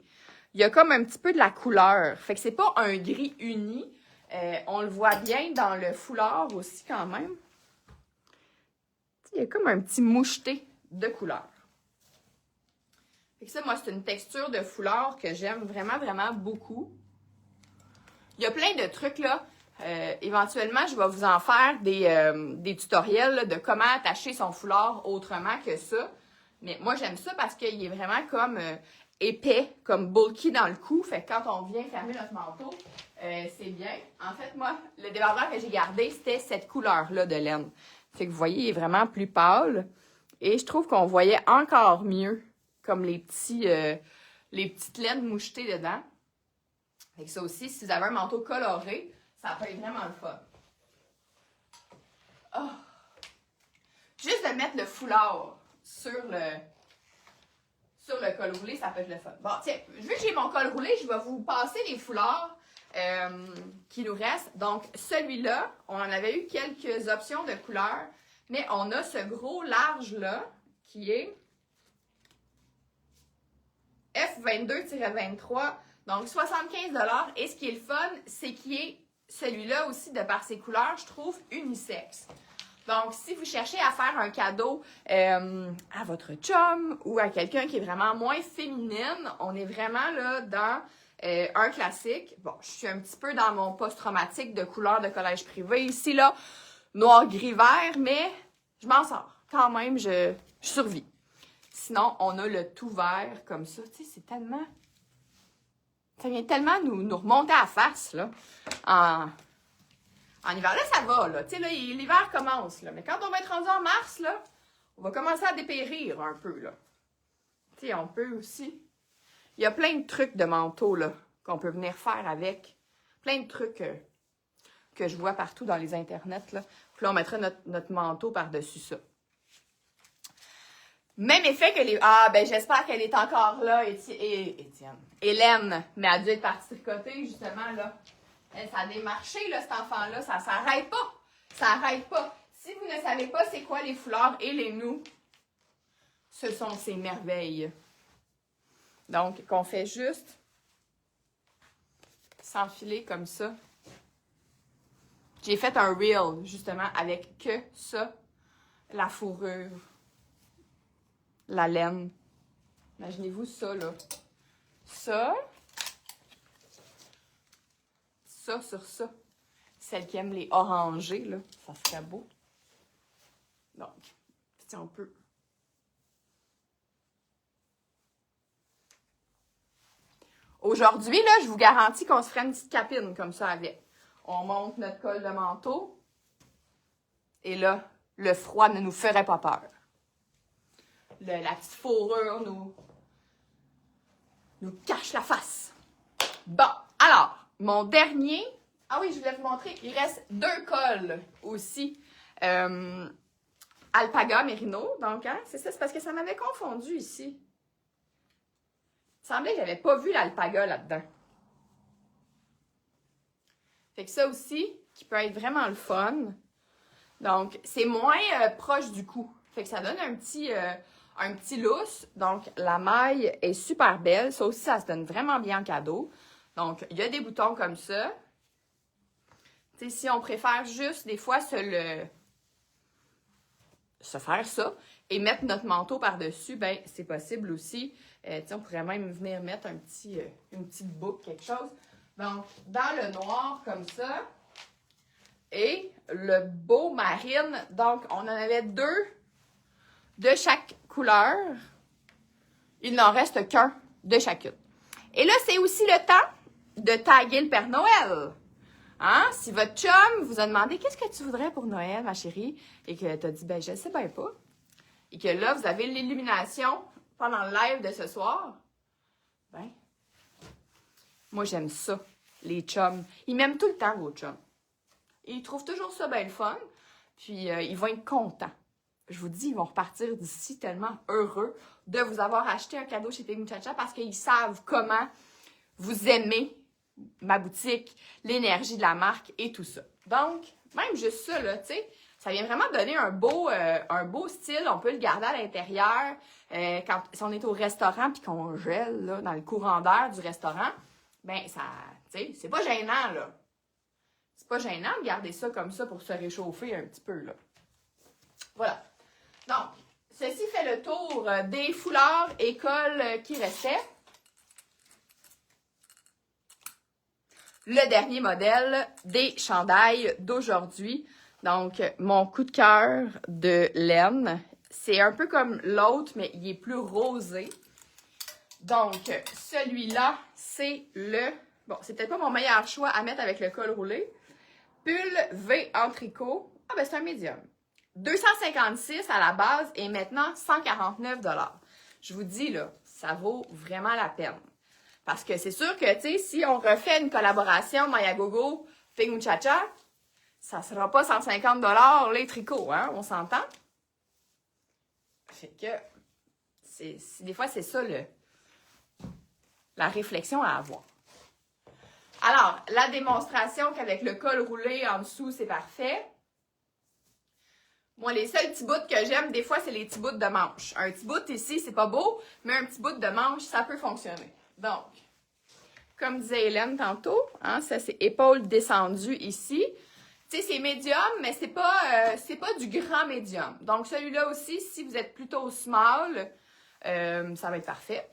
il y a comme un petit peu de la couleur. Fait que c'est pas un gris uni. On le voit bien dans le foulard aussi quand même. Il y a comme un petit moucheté de couleur. Fait que ça, moi, c'est une texture de foulard que j'aime vraiment, vraiment beaucoup. Il y a plein de trucs, là. Éventuellement, je vais vous en faire des tutoriels là, de comment attacher son foulard autrement que ça. Mais moi, j'aime ça parce qu'il est vraiment comme épais, comme bulky dans le cou. Fait que quand on vient fermer notre manteau, c'est bien. En fait, moi, le débardeur que j'ai gardé, c'était cette couleur-là de laine. Fait que vous voyez, il est vraiment plus pâle. Et je trouve qu'on voyait encore mieux comme les petites laines mouchetées dedans. Fait que ça aussi, si vous avez un manteau coloré, ça peut être vraiment le fun. Oh. Juste de mettre le foulard sur le col roulé, ça peut être le fun. Bon, tiens, vu que j'ai mon col roulé, je vais vous passer les foulards qui nous restent. Donc, celui-là, on en avait eu quelques options de couleurs, mais on a ce gros large-là qui est F22-23, donc 75 $. Et ce qui est le fun, c'est qu'il est celui-là aussi, de par ses couleurs, je trouve unisexe. Donc, si vous cherchez à faire un cadeau à votre chum ou à quelqu'un qui est vraiment moins féminine, on est vraiment là dans un classique. Bon, je suis un petit peu dans mon post-traumatique de couleur de collège privé. Ici, là, noir, gris, vert, mais je m'en sors. Quand même, je survis. Sinon, on a le tout vert comme ça. Tu sais, c'est tellement... Ça vient tellement nous remonter à la face, là. En hiver, là, ça va, là. Tu sais, là, l'hiver commence, là. Mais quand on va être rendu en mars, là, on va commencer à dépérir un peu, là. Tu sais, on peut aussi... Il y a plein de trucs de manteau, là, qu'on peut venir faire avec. Plein de trucs que je vois partout dans les internets, là. Puis là, on mettra notre manteau par-dessus ça. Même effet que les... Ah, ben j'espère qu'elle est encore là, Étienne. Hélène, mais elle a dû être partie tricoter, justement, là. Ça a démarché, là, cet enfant-là. Ça s'arrête pas. Ça n'arrête pas. Si vous ne savez pas c'est quoi les foulards et les nœuds, ce sont ces merveilles. Donc, qu'on fait juste s'enfiler comme ça. J'ai fait un reel, justement, avec que ça, la fourrure, la laine. Imaginez-vous ça, là. Ça sur ça. Celle qui aime les orangés, là, ça serait beau. Donc, si on peut. Aujourd'hui, là, je vous garantis qu'on se ferait une petite capine comme ça avec. On monte notre col de manteau. Et là, le froid ne nous ferait pas peur. La petite fourrure nous cache la face. Bon, alors, mon dernier... Ah oui, je voulais vous montrer, il reste 2 cols aussi. Alpaga Merino, donc, hein, c'est ça, c'est parce que ça m'avait confondu ici. Il semblait que j'avais pas vu l'alpaga là-dedans. Fait que ça aussi, qui peut être vraiment le fun. Donc, c'est moins proche du cou. Fait que ça donne un petit lousse. Donc, la maille est super belle. Ça aussi, ça se donne vraiment bien en cadeau. Donc, il y a des boutons comme ça. Tu sais, si on préfère juste, des fois, se faire ça. et mettre notre manteau par-dessus, ben c'est possible aussi. On pourrait même venir mettre une petite boucle, quelque chose. Donc, dans le noir, comme ça, et le beau marine. Donc, on en avait 2 de chaque couleur. Il n'en reste qu'un de chacune. Et là, c'est aussi le temps de taguer le Père Noël. Hein? Si votre chum vous a demandé « Qu'est-ce que tu voudrais pour Noël, ma chérie? » et que tu as dit « Ben, je ne sais bien pas. » et que là, vous avez l'illumination pendant le live de ce soir, ben, moi, j'aime ça, les chums. Ils m'aiment tout le temps, vos chums. Ils trouvent toujours ça bien le fun, puis ils vont être contents. Je vous dis, ils vont repartir d'ici tellement heureux de vous avoir acheté un cadeau chez Pig Muchacha parce qu'ils savent comment vous aimez ma boutique, l'énergie de la marque et tout ça. Donc, même juste ça, là, tu sais, ça vient vraiment donner un beau style. On peut le garder à l'intérieur. Si on est au restaurant puis qu'on gèle là, dans le courant d'air du restaurant, ben ça, tu sais, c'est pas gênant, là. C'est pas gênant de garder ça comme ça pour se réchauffer un petit peu, là. Voilà. Donc, ceci fait le tour des foulards écoles qui restaient. Le dernier modèle des chandails d'aujourd'hui. Donc, mon coup de cœur de laine. C'est un peu comme l'autre, mais il est plus rosé. Donc, celui-là, c'est le... Bon, c'est peut-être pas mon meilleur choix à mettre avec le col roulé. Pull V en tricot. Ah, ben c'est un médium. 256 à la base et maintenant 149 $. Je vous dis, là, ça vaut vraiment la peine. Parce que c'est sûr que, tu sais, si on refait une collaboration Mayagogo, Pig Muchacha, ça sera pas 150 $ les tricots, hein? On s'entend? Fait que, des fois, c'est ça, la réflexion à avoir. Alors, la démonstration qu'avec le col roulé en dessous, c'est parfait. Moi, les seuls petits bouts que j'aime, des fois, c'est les petits bouts de manche. Un petit bout ici, c'est pas beau, mais un petit bout de manche, ça peut fonctionner. Donc, comme disait Hélène tantôt, hein, ça c'est épaule descendue ici. Tu sais, c'est médium, mais c'est pas du grand médium. Donc, celui-là aussi, si vous êtes plutôt small, ça va être parfait.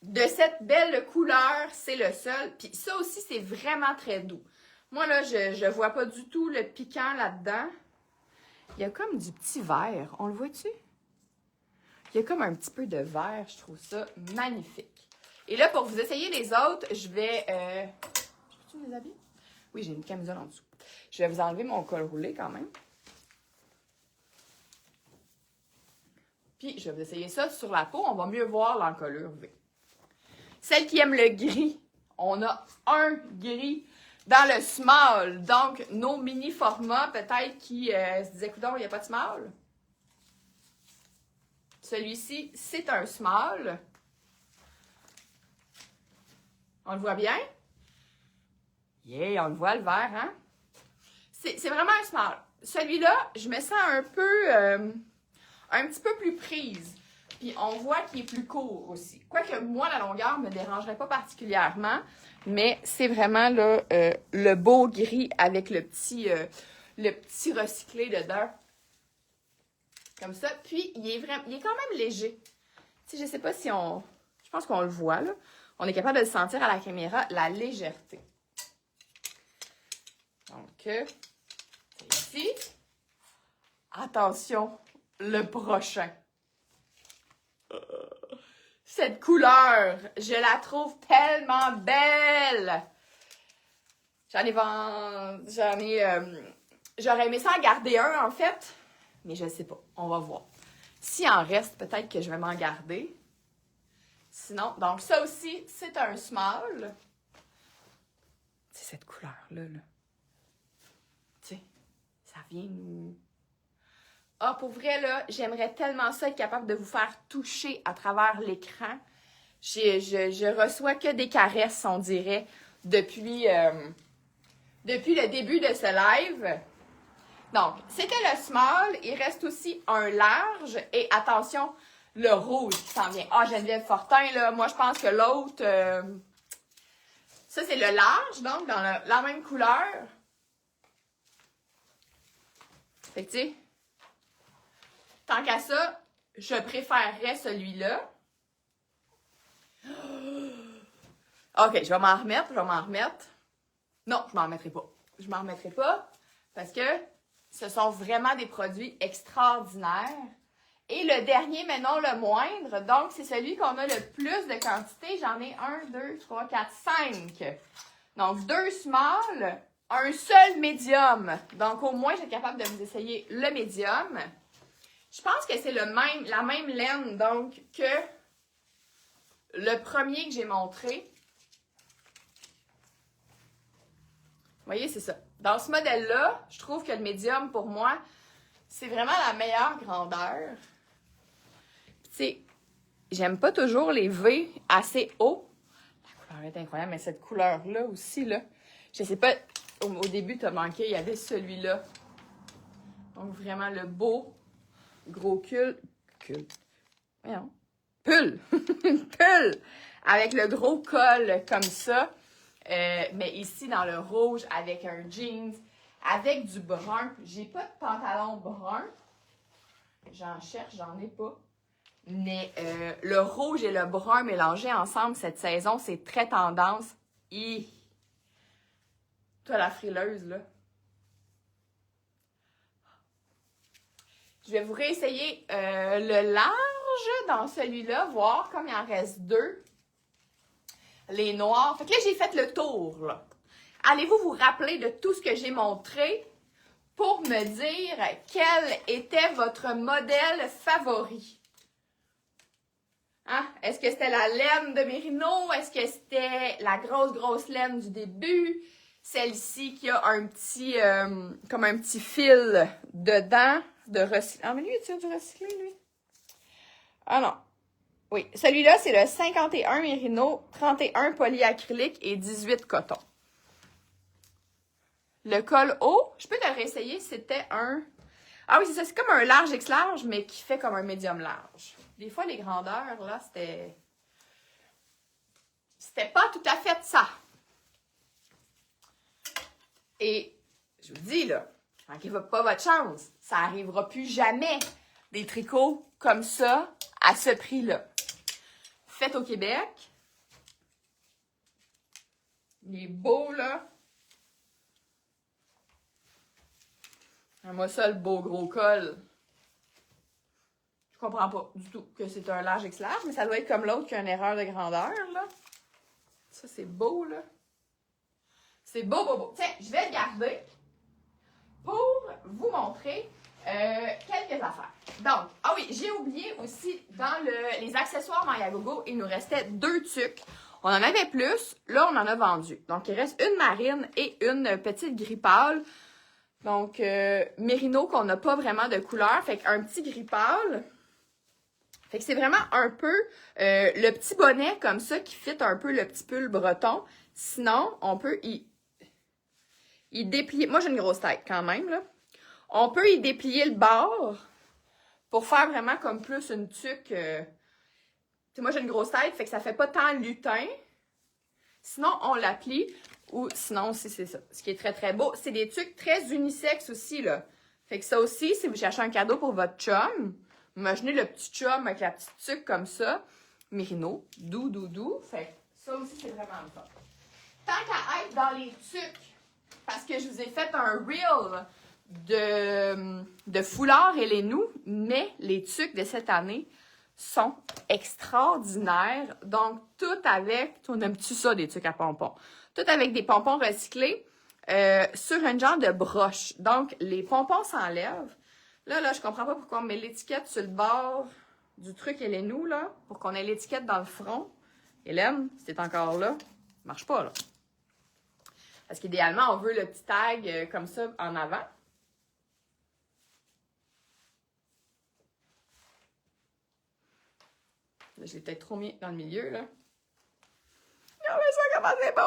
De cette belle couleur, c'est le seul. Puis ça aussi, c'est vraiment très doux. Moi, là, je vois pas du tout le piquant là-dedans. Il y a comme du petit vert. On le voit-tu? Il y a comme un petit peu de vert. Je trouve ça magnifique. Et là, pour vous essayer les autres, je vais... Peux-tu me habiller? Oui, j'ai une camisole en dessous. Je vais vous enlever mon col roulé quand même. Puis, je vais vous essayer ça sur la peau. On va mieux voir l'encolure V. Celle qui aime le gris, on a un gris dans le small. Donc, nos mini formats, peut-être qui se disaient, coudonc, il n'y a pas de small. Celui-ci, c'est un small. On le voit bien? Yeah, on le voit, le vert, hein? C'est vraiment un small. Celui-là, je me sens un petit peu plus prise. Puis on voit qu'il est plus court aussi. Quoique moi, la longueur ne me dérangerait pas particulièrement, mais c'est vraiment là, le beau gris avec le petit recyclé dedans. Comme ça. Puis il est quand même léger. Tu sais, je sais pas si on... Je pense qu'on le voit, là. On est capable de le sentir à la caméra, la légèreté. Donc, c'est ici. Attention, le prochain. Cette couleur, je la trouve tellement belle. J'aurais aimé ça en garder un, en fait. Mais je sais pas, on va voir. S'il en reste, peut-être que je vais m'en garder. Sinon, donc ça aussi, c'est un small. C'est cette couleur-là, là. Tu sais, ça vient nous... Ah, pour vrai, là, j'aimerais tellement ça être capable de vous faire toucher à travers l'écran. Je reçois que des caresses, on dirait, depuis le début de ce live. Donc, c'était le small. Il reste aussi un large. Et attention, le rouge qui s'en vient. Ah, Geneviève Fortin, là, moi, je pense que l'autre... ça, c'est le large, donc, dans la même couleur. Fait que, tu sais... Tant qu'à ça, je préférerais celui-là. OK, je vais m'en remettre. Non, je m'en remettrai pas. Je m'en remettrai pas parce que ce sont vraiment des produits extraordinaires. Et le dernier, mais non le moindre, donc c'est celui qu'on a le plus de quantité. J'en ai 1, 2, 3, 4, 5. Donc 2 small, un seul médium. Donc au moins, je suis capable de vous essayer le médium. Je pense que c'est la même laine donc que le premier que j'ai montré. Vous voyez, c'est ça. Dans ce modèle-là, je trouve que le médium, pour moi, c'est vraiment la meilleure grandeur. Tu sais, j'aime pas toujours les V assez hauts. La couleur est incroyable, mais cette couleur-là aussi, là, je sais pas, au début, t'as manqué, il y avait celui-là. Donc, vraiment le beau, gros voyons, pull! Pull! Avec le gros col comme ça. Mais ici, dans le rouge, avec un jeans, avec du brun. J'ai pas de pantalon brun. J'en cherche, j'en ai pas. Mais le rouge et le brun mélangés ensemble cette saison, c'est très tendance. Et toi, la frileuse, là. Je vais vous réessayer le large dans celui-là, voir comme il en reste 2. Les noirs. Fait que là, j'ai fait le tour, là. Allez-vous vous rappeler de tout ce que j'ai montré pour me dire quel était votre modèle favori? Hein? Est-ce que c'était la laine de Mérino? Est-ce que c'était la grosse laine du début? Celle-ci qui a un petit, comme un petit fil dedans de recyclé. Ah, mais lui, il tire du recyclé, lui? Ah non. Oui, celui-là, c'est le 51 Mérino, 31 polyacrylique et 18 coton. Le col haut, je peux te le réessayer, c'était un... Ah oui, c'est ça, c'est comme un large X large, mais qui fait comme un médium large. Des fois, les grandeurs, là, c'était pas tout à fait ça. Et je vous dis, là, manquez pas votre chance. Ça n'arrivera plus jamais des tricots comme ça à ce prix-là. Fait au Québec. Il est beau, là. Moi, ça, le beau gros col. Je comprends pas du tout que c'est un large X large, mais ça doit être comme l'autre qui a une erreur de grandeur, là. Ça, c'est beau, là. C'est beau. Tiens, je vais le garder pour vous montrer quelques affaires. Donc, ah oui, j'ai oublié aussi, dans les accessoires Mayagogo, il nous restait 2 tuques. On en avait plus, là, on en a vendu. Donc, il reste une marine et une petite gris pâle. Donc, Mérino qu'on n'a pas vraiment de couleur. Fait qu'un petit gris pâle. Fait que c'est vraiment un peu le petit bonnet comme ça qui fit un peu le petit pull breton. Sinon, on peut y déplier. Moi, j'ai une grosse tête quand même, là. On peut y déplier le bord pour faire vraiment comme plus une tuque. Moi, j'ai une grosse tête, fait que ça fait pas tant lutin. Sinon, on la plie. Ou sinon, aussi, c'est ça. Ce qui est très, très beau. C'est des tuques très unisexes aussi, là. Fait que ça aussi, si vous cherchez un cadeau pour votre chum, imaginez le petit chum avec la petite tuque comme ça. Mérino, doux. Fait que ça aussi, c'est vraiment le fun. Tant qu'à être dans les tuques, parce que je vous ai fait un reel de foulard et les nous, mais les tuques de cette année sont extraordinaires. Donc, tout avec, on aime-tu ça, des tuques à pompons? Tout avec des pompons recyclés sur un genre de broche. Donc, les pompons s'enlèvent. Là, je comprends pas pourquoi on met l'étiquette sur le bord du truc et les nous, là, pour qu'on ait l'étiquette dans le front. Hélène, si t'es encore là, ça marche pas, là. Parce qu'idéalement, on veut le petit tag comme ça en avant. Là, je l'ai peut-être trop mis dans le milieu, là. Regardez ça, comment c'est beau!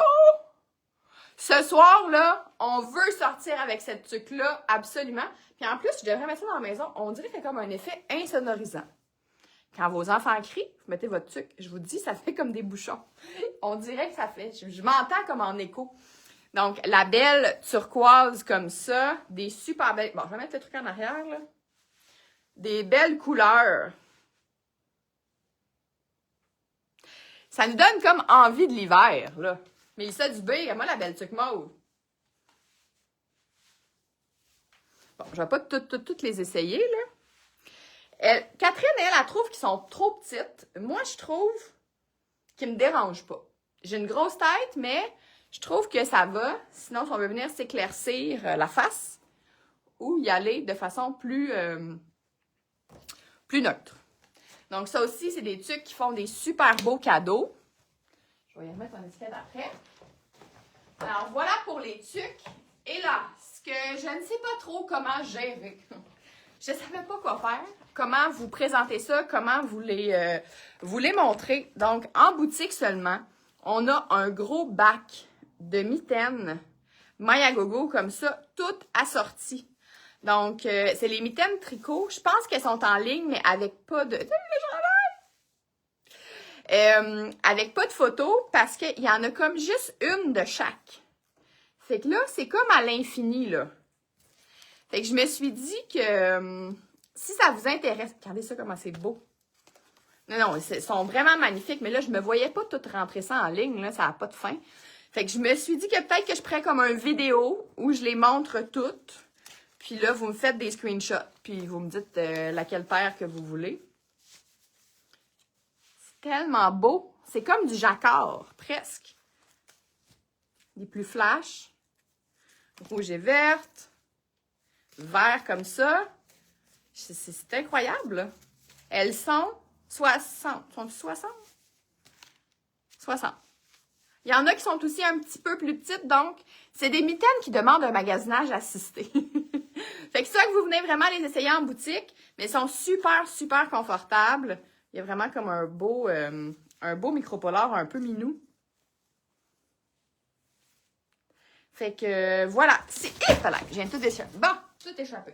Ce soir, là, on veut sortir avec cette tuque-là, absolument. Puis en plus, je devrais mettre ça dans la maison. On dirait qu'il y a comme un effet insonorisant. Quand vos enfants crient, vous mettez votre tuque. Je vous dis, ça fait comme des bouchons. On dirait que ça fait... Je m'entends comme en écho. Donc, la belle turquoise comme ça, des super belles... Bon, je vais mettre le truc en arrière, là. Des belles couleurs. Ça nous donne comme envie de l'hiver, là. Mélissa Dubé, moi la belle tuque mauve. Bon, je vais pas toutes les essayer, là. Catherine, elle trouve qu'ils sont trop petites. Moi, je trouve qu'ils me dérangent pas. J'ai une grosse tête, mais je trouve que ça va. Sinon, si on veut venir s'éclaircir la face ou y aller de façon plus neutre. Donc, ça aussi, c'est des tuques qui font des super beaux cadeaux. Je vais y remettre en étiquette après. Alors, voilà pour les tuques. Et là, ce que je ne sais pas trop comment gérer. Je ne savais pas quoi faire. Comment vous présenter ça, comment vous les montrer. Donc, en boutique seulement, on a un gros bac de mitaines Mayagogo comme ça, toutes assorties. Donc, c'est les mitaines tricot. Je pense qu'elles sont en ligne, mais avec pas de... avec pas de photos, parce qu'il y en a comme juste une de chaque. Fait que là, c'est comme à l'infini, là. Fait que je me suis dit que si ça vous intéresse... Regardez ça, comment c'est beau. Non, ils sont vraiment magnifiques, mais là, je me voyais pas tout rentrer ça en ligne, là, ça n'a pas de fin. Fait que je me suis dit que peut-être que je ferais comme une vidéo où je les montre toutes. Puis là, vous me faites des screenshots, puis vous me dites laquelle paire que vous voulez. C'est tellement beau. C'est comme du jacquard, presque. Les plus flash. Rouge et verte. Vert comme ça. C'est incroyable, là. Elles sont 60. Sont-elles 60? 60. Il y en a qui sont aussi un petit peu plus petites, donc c'est des mitaines qui demandent un magasinage assisté. Fait que ça que vous venez vraiment les essayer en boutique, mais elles sont super, super confortables. Il y a vraiment comme un beau micropolar un peu minou. Fait que voilà, c'est... Voilà, je viens de tout échapper. Bon, tout échappé.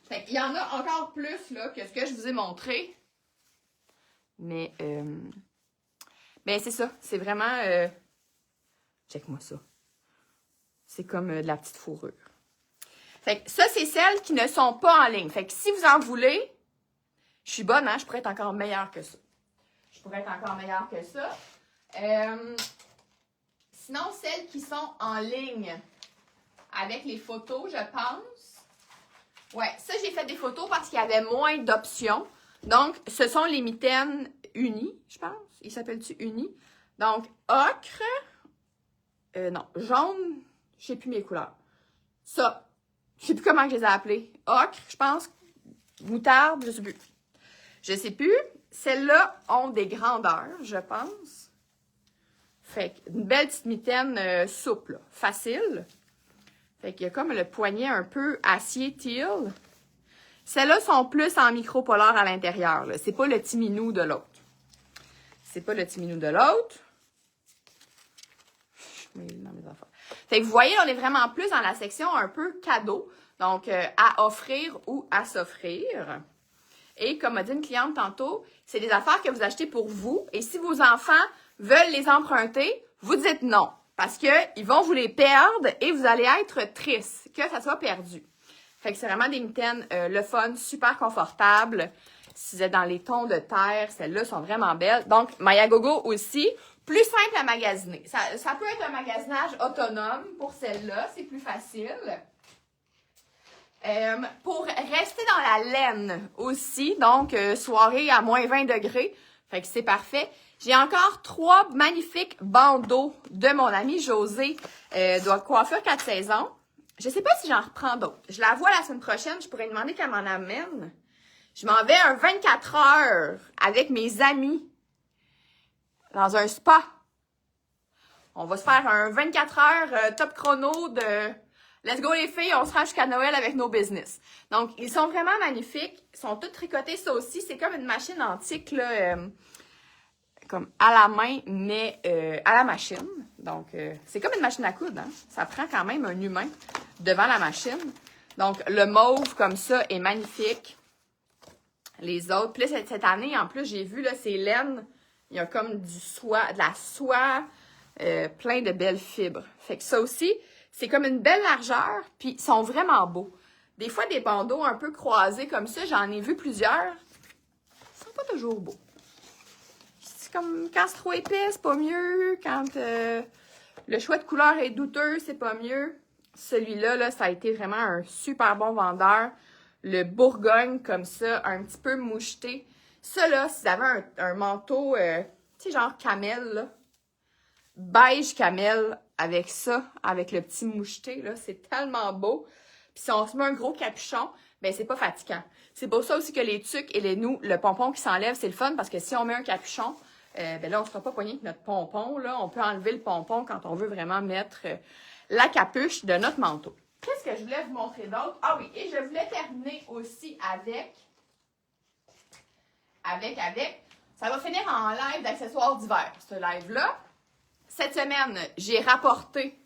Fait qu'il y en a encore plus là que ce que je vous ai montré. Mais c'est ça, c'est vraiment... check-moi ça. C'est comme de la petite fourrure. Fait que ça, c'est celles qui ne sont pas en ligne. Fait que si vous en voulez, je suis bonne, hein? Je pourrais être encore meilleure que ça. Sinon, celles qui sont en ligne avec les photos, je pense. Ouais, ça, j'ai fait des photos parce qu'il y avait moins d'options. Donc, ce sont les mitaines Uni, je pense. Ils s'appellent-tu Uni? Donc, ocre. Non, jaune. Je sais plus mes couleurs. Ça. Je sais plus comment je les ai appelées. Ocre, je pense. Moutarde, je sais plus. Je sais plus. Celles-là ont des grandeurs, je pense. Fait une belle petite mitaine souple, là, facile. Fait qu'il y a comme le poignet un peu acier teal. Celles-là sont plus en micro-polar à l'intérieur. C'est pas le petit minou de l'autre. C'est pas le petit minou de l'autre. Je mets dans mes affaires. Fait que vous voyez, on est vraiment plus dans la section un peu cadeau. Donc, à offrir ou à s'offrir. Et comme m'a dit une cliente tantôt, c'est des affaires que vous achetez pour vous. Et si vos enfants veulent les emprunter, vous dites non. Parce qu'ils vont vous les perdre et vous allez être triste que ça soit perdu. Fait que c'est vraiment des mitaines, le fun, super confortable. Si vous êtes dans les tons de terre, celles-là sont vraiment belles. Donc, Mayagogo aussi, plus simple à magasiner. Ça peut être un magasinage autonome pour celle-là, c'est plus facile. Pour rester dans la laine aussi, donc soirée à moins 20 degrés, fait que c'est parfait. J'ai encore 3 magnifiques bandeaux de mon amie Josée de Coiffure 4 saisons. Je sais pas si j'en reprends d'autres. Je la vois la semaine prochaine, je pourrais demander qu'elle m'en amène. Je m'en vais un 24 heures avec mes amis dans un spa. On va se faire un 24 heures top chrono de... Let's go les filles, on se rend jusqu'à Noël avec nos business. Donc, ils sont vraiment magnifiques. Ils sont tous tricotés. Ça aussi, c'est comme une machine antique, là, comme à la main, mais à la machine. Donc, c'est comme une machine à coudre. Hein? Ça prend quand même un humain devant la machine. Donc, le mauve, comme ça, est magnifique. Les autres. Puis là, cette année, en plus, j'ai vu, là, c'est laine. Il y a comme du soie, de la soie, plein de belles fibres. Fait que ça aussi... C'est comme une belle largeur, puis ils sont vraiment beaux. Des fois, des bandeaux un peu croisés comme ça, j'en ai vu plusieurs. Ils sont pas toujours beaux. C'est comme quand c'est trop épais, c'est pas mieux. Quand le choix de couleur est douteux, c'est pas mieux. Celui-là, là, ça a été vraiment un super bon vendeur. Le Bourgogne, comme ça, un petit peu moucheté. Ça, là, si vous avez un manteau, tu sais, genre camel, là, beige camel, avec ça, avec le petit moucheté, là, c'est tellement beau. Puis si on se met un gros capuchon, ben c'est pas fatigant. C'est pour ça aussi que les tucs et le pompon qui s'enlève, c'est le fun, parce que si on met un capuchon, ben là, on sera pas poigné avec notre pompon, là. On peut enlever le pompon quand on veut vraiment mettre la capuche de notre manteau. Qu'est-ce que je voulais vous montrer d'autre? Ah oui, et je voulais terminer aussi avec... Ça va finir en live d'accessoires d'hiver, ce live-là. Cette semaine, j'ai rapporté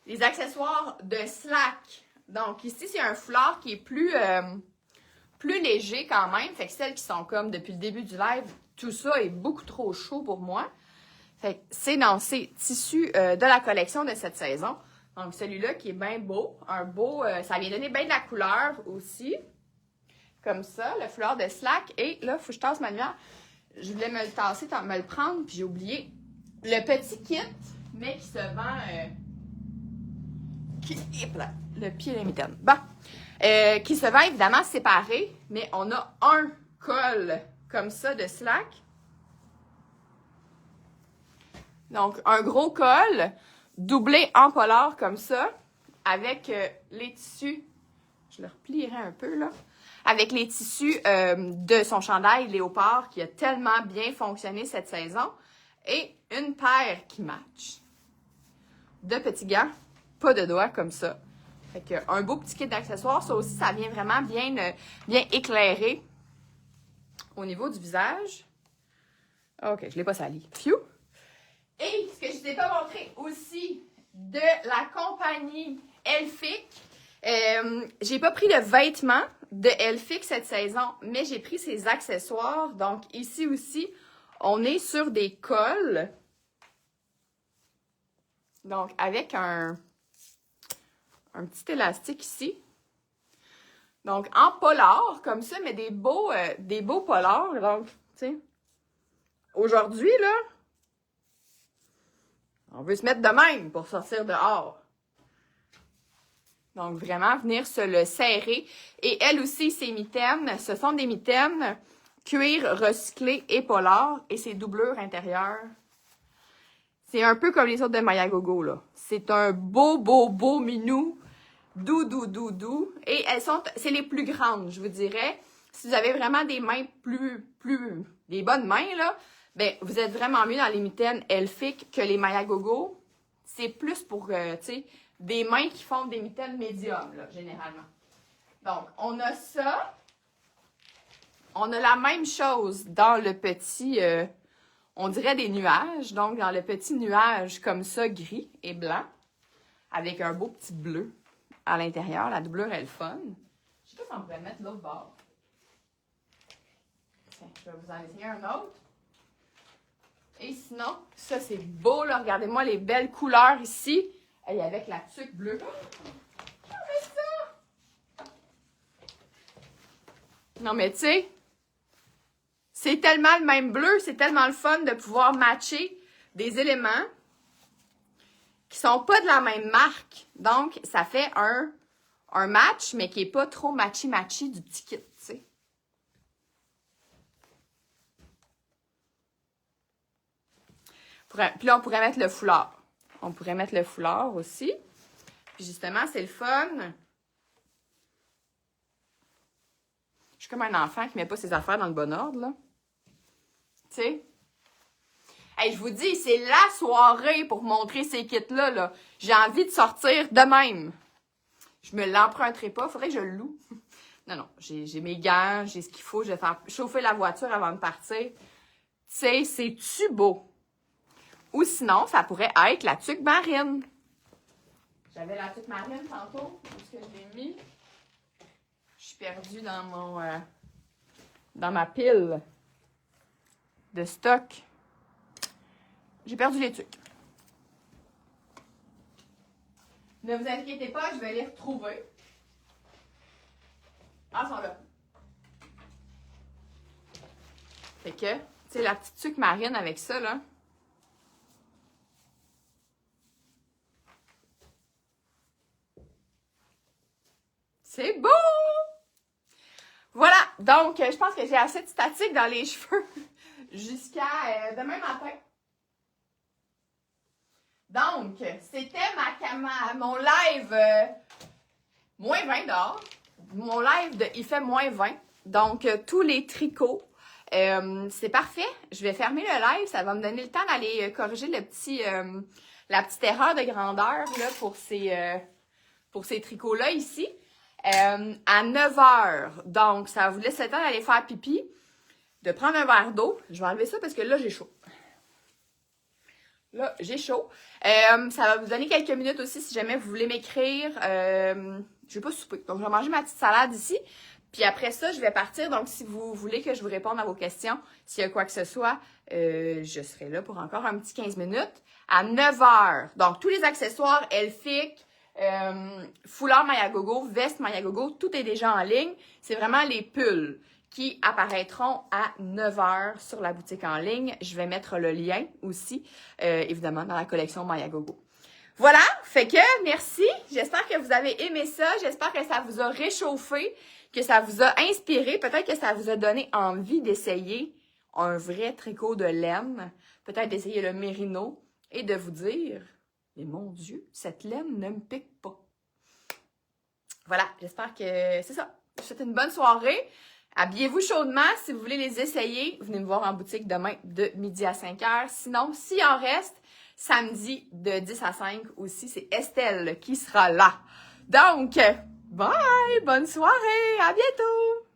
les accessoires de Slack. Donc ici, c'est un foulard qui est plus léger quand même. Fait que celles qui sont comme depuis le début du live, tout ça est beaucoup trop chaud pour moi. Fait que c'est dans ces tissus de la collection de cette saison. Donc celui-là qui est bien beau. Un beau, ça vient donner bien de la couleur aussi. Comme ça, le foulard de Slack. Et là, il faut que je tasse ma lumière. Je voulais me le tasser, me le prendre, puis j'ai oublié le petit kit, mais qui se vend... le pied est mitaine. Bon. Qui se vend évidemment séparé, mais on a un col comme ça de Slack. Donc, un gros col doublé en polar comme ça, avec les tissus... Je le replierai un peu, là. Avec les tissus de son chandail léopard qui a tellement bien fonctionné cette saison. Et une paire qui match. De petits gants, pas de doigts comme ça. Fait que un beau petit kit d'accessoires. Ça aussi, ça vient vraiment bien éclairer au niveau du visage. OK, je ne l'ai pas sali. Phew! Et ce que je ne vous ai pas montré aussi de la compagnie Elfic. J'ai pas pris le vêtement de Elfic cette saison, mais j'ai pris ses accessoires. Donc ici aussi, on est sur des cols. Donc avec un petit élastique ici. Donc en polar, comme ça, mais des beaux polars. Donc, tu sais, aujourd'hui, là, on veut se mettre de même pour sortir dehors. Donc, vraiment, venir se le serrer. Et elle aussi, ses mitaines, ce sont des mitaines cuir recyclé et polar. Et ses doublures intérieures. C'est un peu comme les autres de Maya Gogo, là. C'est un beau minou. Doux. Et c'est les plus grandes, je vous dirais. Si vous avez vraiment des mains des bonnes mains, là, ben, vous êtes vraiment mieux dans les mitaines Elfic que les Maya Gogo. C'est plus pour, tu sais, des mains qui font des mitaines médium, là, généralement. Donc, on a ça. On a la même chose dans le petit, on dirait des nuages. Donc, dans le petit nuage comme ça, gris et blanc, avec un beau petit bleu à l'intérieur. La doublure est le fun. Je sais pas si on pourrait mettre l'autre bord. Tiens, je vais vous en essayer un autre. Et sinon, ça c'est beau, là. Regardez-moi les belles couleurs ici. Et avec la tuque bleue. Ça! Non, mais tu sais, c'est tellement le même bleu, c'est tellement le fun de pouvoir matcher des éléments qui sont pas de la même marque. Donc, ça fait un match, mais qui est pas trop matchy du petit kit, tu sais. Puis là, on pourrait mettre le foulard. On pourrait mettre le foulard aussi. Puis justement, c'est le fun. Je suis comme un enfant qui met pas ses affaires dans le bon ordre, là. Tu sais? Hey, je vous dis, c'est la soirée pour montrer ces kits-là, là. J'ai envie de sortir de même. Je me l'emprunterai pas. Faudrait que je le loue. Non. J'ai mes gants, j'ai ce qu'il faut. Je vais faire chauffer la voiture avant de partir. Tu sais, c'est-tu beau? Ou sinon, ça pourrait être la tuque marine. J'avais la tuque marine tantôt. Où est-ce que je l'ai mis? Je suis perdue dans ma pile de stock. J'ai perdu les tuques. Ne vous inquiétez pas, je vais les retrouver. Ah, ils sont là. Fait que, tu sais, la petite tuque marine avec ça, là. C'est beau! Voilà, donc je pense que j'ai assez de statique dans les cheveux jusqu'à demain matin. Donc, c'était mon live moins 20 dehors. Mon live de il fait moins 20. Donc, tous les tricots. C'est parfait. Je vais fermer le live. Ça va me donner le temps d'aller corriger la petite erreur de grandeur là, pour ces tricots-là ici. À 9h. Donc, ça vous laisse le temps d'aller faire pipi, de prendre un verre d'eau. Je vais enlever ça parce que là, j'ai chaud. Là, j'ai chaud. Ça va vous donner quelques minutes aussi si jamais vous voulez m'écrire. Je vais pas souper. Donc, je vais manger ma petite salade ici. Puis après ça, je vais partir. Donc, si vous voulez que je vous réponde à vos questions, s'il y a quoi que ce soit, je serai là pour encore un petit 15 minutes. À 9h. Donc, tous les accessoires, Elfiq, foulard Mayagogo, veste Mayagogo, tout est déjà en ligne. C'est vraiment les pulls qui apparaîtront à 9h sur la boutique en ligne. Je vais mettre le lien aussi, évidemment, dans la collection Mayagogo. Voilà, fait que merci. J'espère que vous avez aimé ça. J'espère que ça vous a réchauffé, que ça vous a inspiré. Peut-être que ça vous a donné envie d'essayer un vrai tricot de laine. Peut-être d'essayer le mérino et de vous dire, mais mon Dieu, cette laine ne me pique pas. Voilà, j'espère que c'est ça. Je vous souhaite une bonne soirée. Habillez-vous chaudement. Si vous voulez les essayer, venez me voir en boutique demain de midi à 5h. Sinon, s'il en reste, samedi de 10 à 5 aussi, c'est Estelle qui sera là. Donc, bye! Bonne soirée! À bientôt!